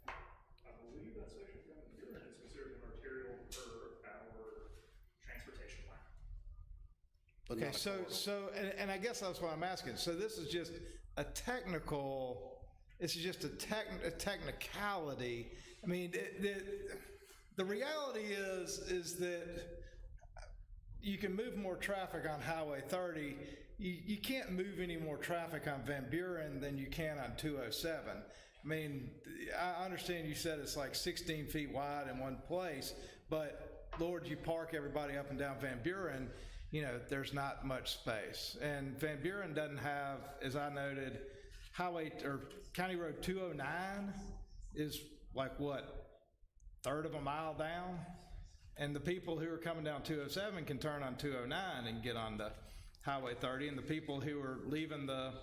I but Okay, not a so, corridor. and I guess that's what I'm asking. So this is just a technicality. I mean, the reality is that you can move more traffic on Highway 30. You can't move any more traffic on Van Buren than you can on 207. I mean, I understand you said it's like 16 feet wide in one place, but Lord, you park everybody up and down Van Buren, you know, there's not much space. And Van Buren doesn't have, as I noted, County Road 209 is like what, third of a mile down? And the people who are coming down 207 can turn on 209 and get on the Highway 30, and the people who are leaving the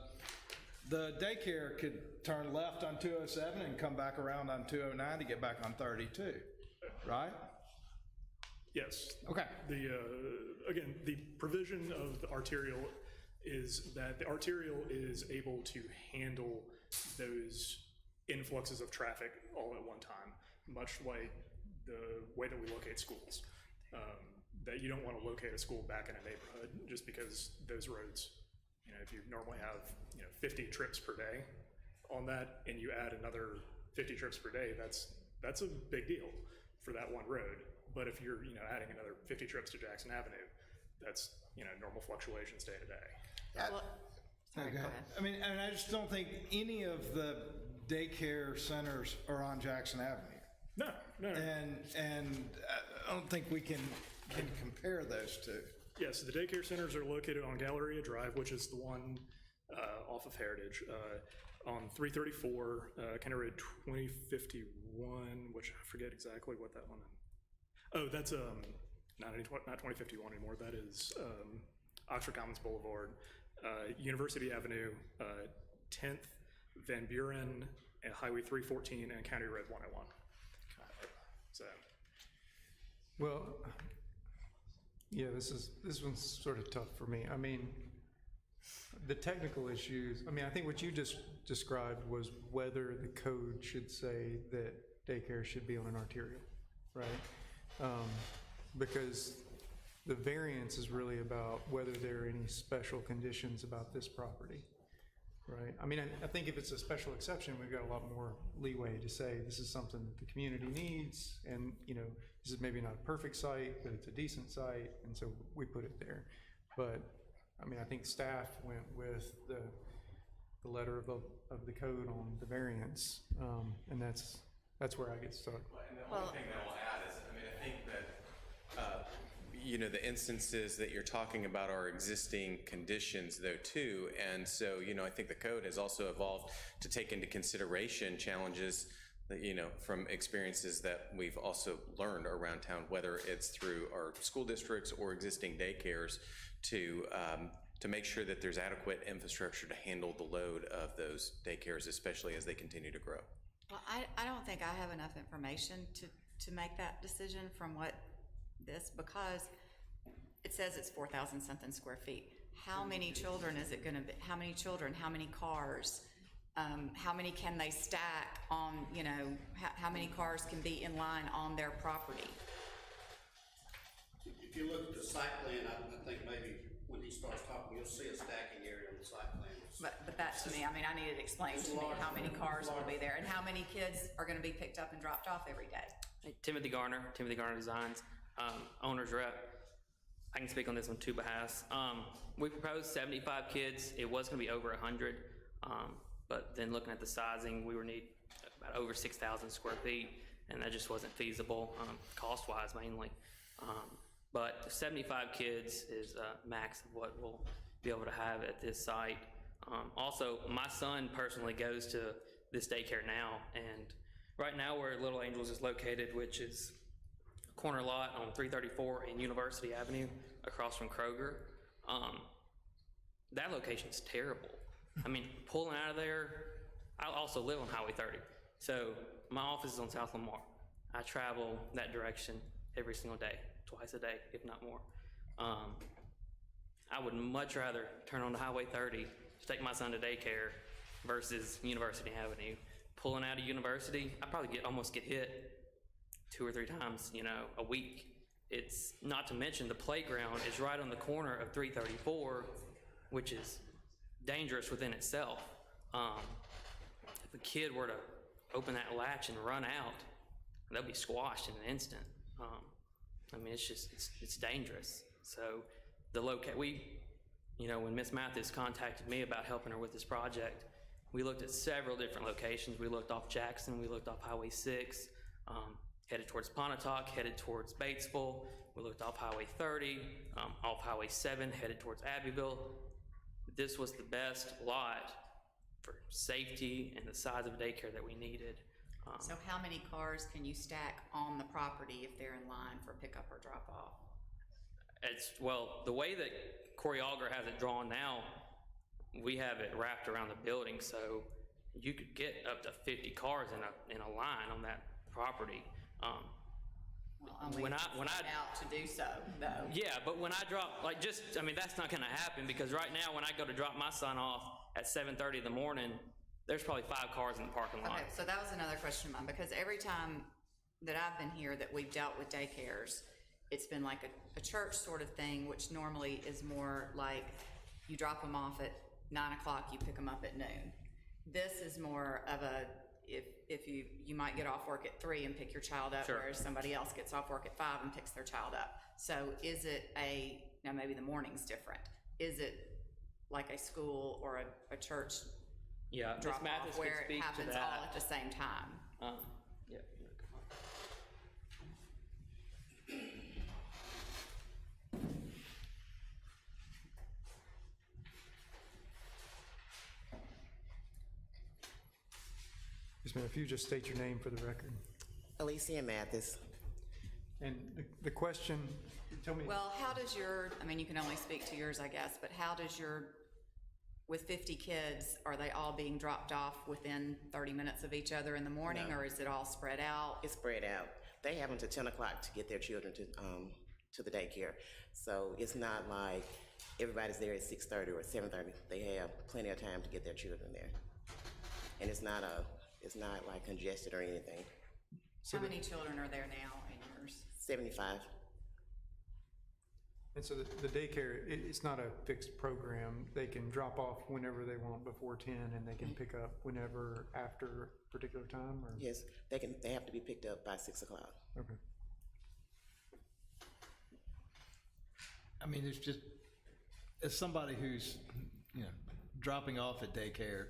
daycare could turn left on 207 and come back around on 209 to get back on 32, right? Yes. Okay. Again, the provision of the arterial is that the arterial is able to handle those influxes of traffic all at one time, much like the way that we locate schools. That you don't want to locate a school back in a neighborhood just because those roads, you know, if you normally have, you know, 50 trips per day on that and you add another 50 trips per day, that's a big deal for that one road. But if you're, you know, adding another 50 trips to Jackson Avenue, that's, you know, normal fluctuations day to day. Well, sorry, go ahead. I mean, I just don't think any of the daycare centers are on Jackson Avenue. No. And I don't think we can compare those two. Yes, the daycare centers are located on Galleria Drive, which is the one off of Heritage, on 334, County Road 2051, which I forget exactly what that one is. Oh, that's not 2051 anymore. That is Oxford Commons Boulevard, University Avenue, 10th, Van Buren, and Highway 314, and County Road 101. So, Well, yeah, this one's sort of tough for me. I mean, the technical issues, I mean, I think what you just described was whether the code should say that daycare should be on an arterial, right? Because the variance is really about whether there are any special conditions about this property, right? I mean, I think if it's a special exception, we've got a lot more leeway to say this is something that the community needs, and, you know, this is maybe not a perfect site, but it's a decent site, and so we put it there. But, I mean, I think staff went with the letter of the code on the variance, and that's where I get stuck. And the only thing that I'll add is, I mean, I think that, you know, the instances that you're talking about are existing conditions though too. And so, you know, I think the code has also evolved to take into consideration challenges that, you know, from experiences that we've also learned around town, whether it's through our school districts or existing daycares, to make sure that there's adequate infrastructure to handle the load of those daycares, especially as they continue to grow. Well, I don't think I have enough information to make that decision from because it says it's 4,000 something square feet. How many children is it gonna be? How many children, how many cars? How many can they stack on, you know, how many cars can be in line on their property? If you look at the site plan, I think maybe when he starts talking, you'll see a stacking area on the site plan. But that to me, I mean, I need it explained to me how many cars will be there and how many kids are gonna be picked up and dropped off every day. Hey, Timothy Garner Designs, owner's rep. I can speak on this on two behalves. We proposed 75 kids. It was going to be over 100, but then looking at the sizing, we would need about over 6,000 square feet, and that just wasn't feasible, cost-wise mainly. But 75 kids is max of what we'll be able to have at this site. Also, my son personally goes to this daycare now, and right now where Little Angels is located, which is a corner lot on 334 and University Avenue across from Kroger, that location's terrible. I mean, pulling out of there, I also live on Highway 30. So my office is on South Lamar. I travel that direction every single day, twice a day, if not more. I would much rather turn on the Highway 30 to take my son to daycare versus University Avenue. Pulling out of University, I probably almost get hit 2 or 3 times, you know, a week. it's, not to mention the playground is right on the corner of 334, which is dangerous within itself. If a kid were to open that latch and run out, they'll be squashed in an instant. I mean, it's just, it's dangerous. So when Miss Mathis contacted me about helping her with this project, we looked at several different locations. We looked off Jackson, we looked off Highway 6, headed towards Pontotoc, headed towards Batesville. We looked off Highway 30, off Highway 7, headed towards Abbeville. This was the best lot for safety and the size of daycare that we needed. So how many cars can you stack on the property if they're in line for pickup or drop off? Well, the way that Corey Auger has it drawn now, we have it wrapped around the building, so you could get up to 50 cars in a line on that property. When I out to do so, though. Yeah, but when I drop, that's not gonna happen, because right now when I go to drop my son off at 7:30 in the morning, there's probably 5 cars in the parking lot. Okay, so that was another question of mine, because every time that I've been here that we've dealt with daycares, it's been like a church sort of thing, which normally is more like you drop them off at 9 o'clock, you pick them up at noon. This is more of a, if you might get off work at 3 and pick your child up, Sure. whereas somebody else gets off work at 5 and picks their child up. So is it now maybe the morning's different. Is it like a school or a church Yeah, Ms. drop Mathis off could where it speak to happens that. all at the same time? Yeah. Yes, ma'am, if you just state your name for the record. Alicia Mathis. And the question, tell me. Well, how does you can only speak to yours, I guess, but how does with 50 kids, are they all being dropped off within 30 minutes of each other in the morning, No. or is it all spread out? It's spread out. They have until 10 o'clock to get their children to the daycare. So it's not like everybody's there at 6:30 or 7:30. They have plenty of time to get their children there. And it's not like congested or anything. How many children are there now in yours? 75. And so the daycare, it's not a fixed program. They can drop off whenever they want before 10, and they can pick up whenever after a particular time, or? Yes, they have to be picked up by 6 o'clock. Okay. I mean, it's just, as somebody who's, dropping off at daycare,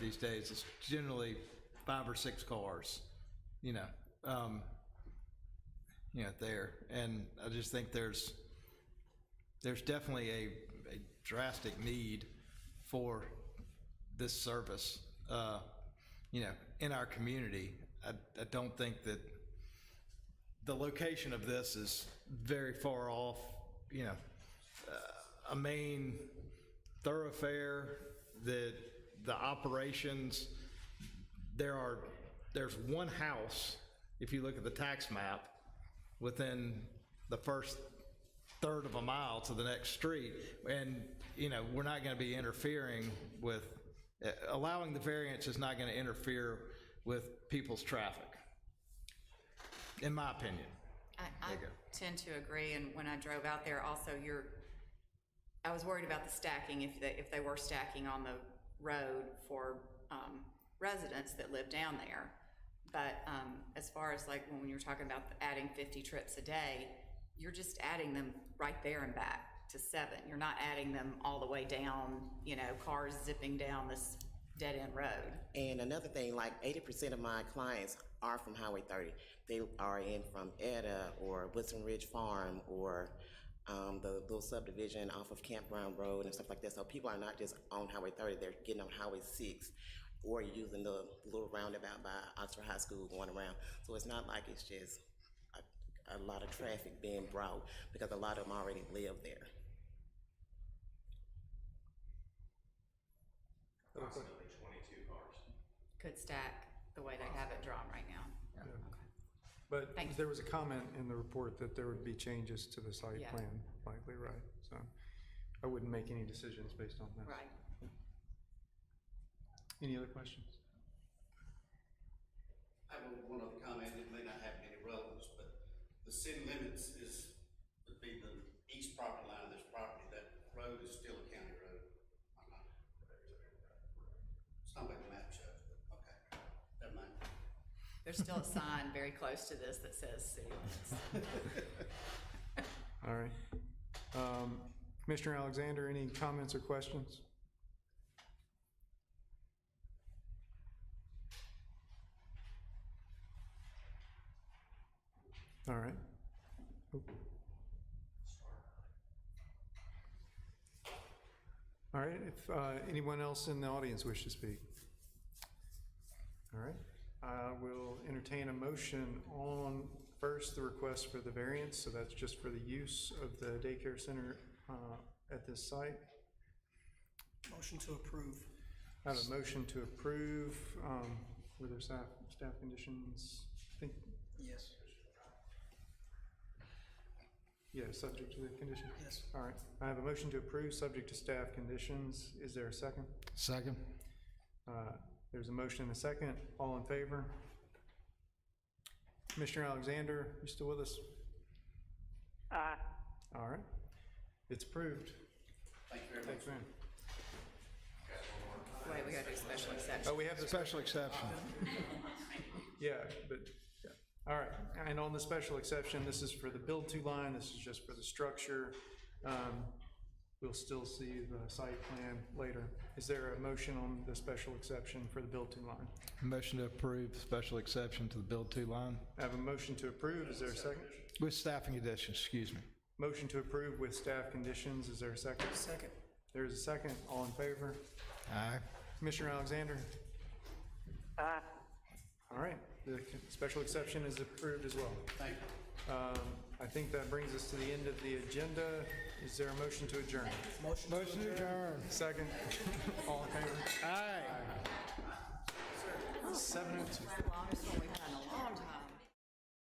these days, it's generally 5 or 6 cars, there. And I just think there's definitely a drastic need for this service, in our community. I don't think that the location of this is very far off, a main thoroughfare, that the operations, there's one house, if you look at the tax map, within the first third of a mile to the next street. And, we're not going to be interfering with, allowing the variance is not going to interfere with people's traffic, in my opinion. I tend to agree, and when I drove out there also, I was worried about the stacking, if they were stacking on the road for residents that live down there. But as far as like when you're talking about adding 50 trips a day, you're just adding them right there and back to 7. You're not adding them all the way down, cars zipping down this dead-end road. And another thing, like 80% of my clients are from Highway 30. They are in from Etta or Woodson Ridge Farm or the little subdivision off of Campground Road and stuff like that. So people are not just on Highway 30, they're getting on Highway 6 or using the little roundabout by Oxford High School going around. So it's not like it's just a lot of traffic being brought, because a lot of them already live there. Approximately 22 cars. Could stack the way they have it drawn right now. But Thank you. there was a comment in the report that there would be changes to the site Yeah. plan, likely, right? So I wouldn't make any decisions based on that. Right. Any other questions? I have one other comment. It may not have any relevance, but the city limits would be the east property line of this property. That road is still a county road. It's not like the map shows, but okay, never mind. There's still a sign very close to this that says city limits. All right. Commissioner Alexander, any comments or questions? All right. All right, if anyone else in the audience wish to speak. All right, I will entertain a motion on first the request for the variance, so that's just for the use of the daycare center at this site. Motion to approve. I have a motion to approve. Were there staff conditions? I think, Yes. yeah, subject to the condition? Yes. All right, I have a motion to approve, subject to staff conditions. Is there a second? Second. There's a motion and a second. All in favor? Commissioner Alexander, you still with us? Aye. All right, it's approved. Thank you very much. Thanks, man. Wait, we gotta do special exception. Oh, we have the Special exception. Yeah, but, yeah. All right, and on the special exception, this is for the build-to line, this is just for the structure. We'll still see the site plan later. Is there a motion on the special exception for the build-to line? Motion to approve special exception to the build-to line I have a motion to approve, is there a second? with staffing conditions, excuse me. Motion to approve with staff conditions, is there a second? Second. There's a second, all in favor? Aye. Commissioner Alexander? Aye. All right, the special exception is approved as well. Thank you. I think that brings us to the end of the agenda. Is there a motion to adjourn? Motion to adjourn. Second, all in favor? Aye. 7:02. Longest one we've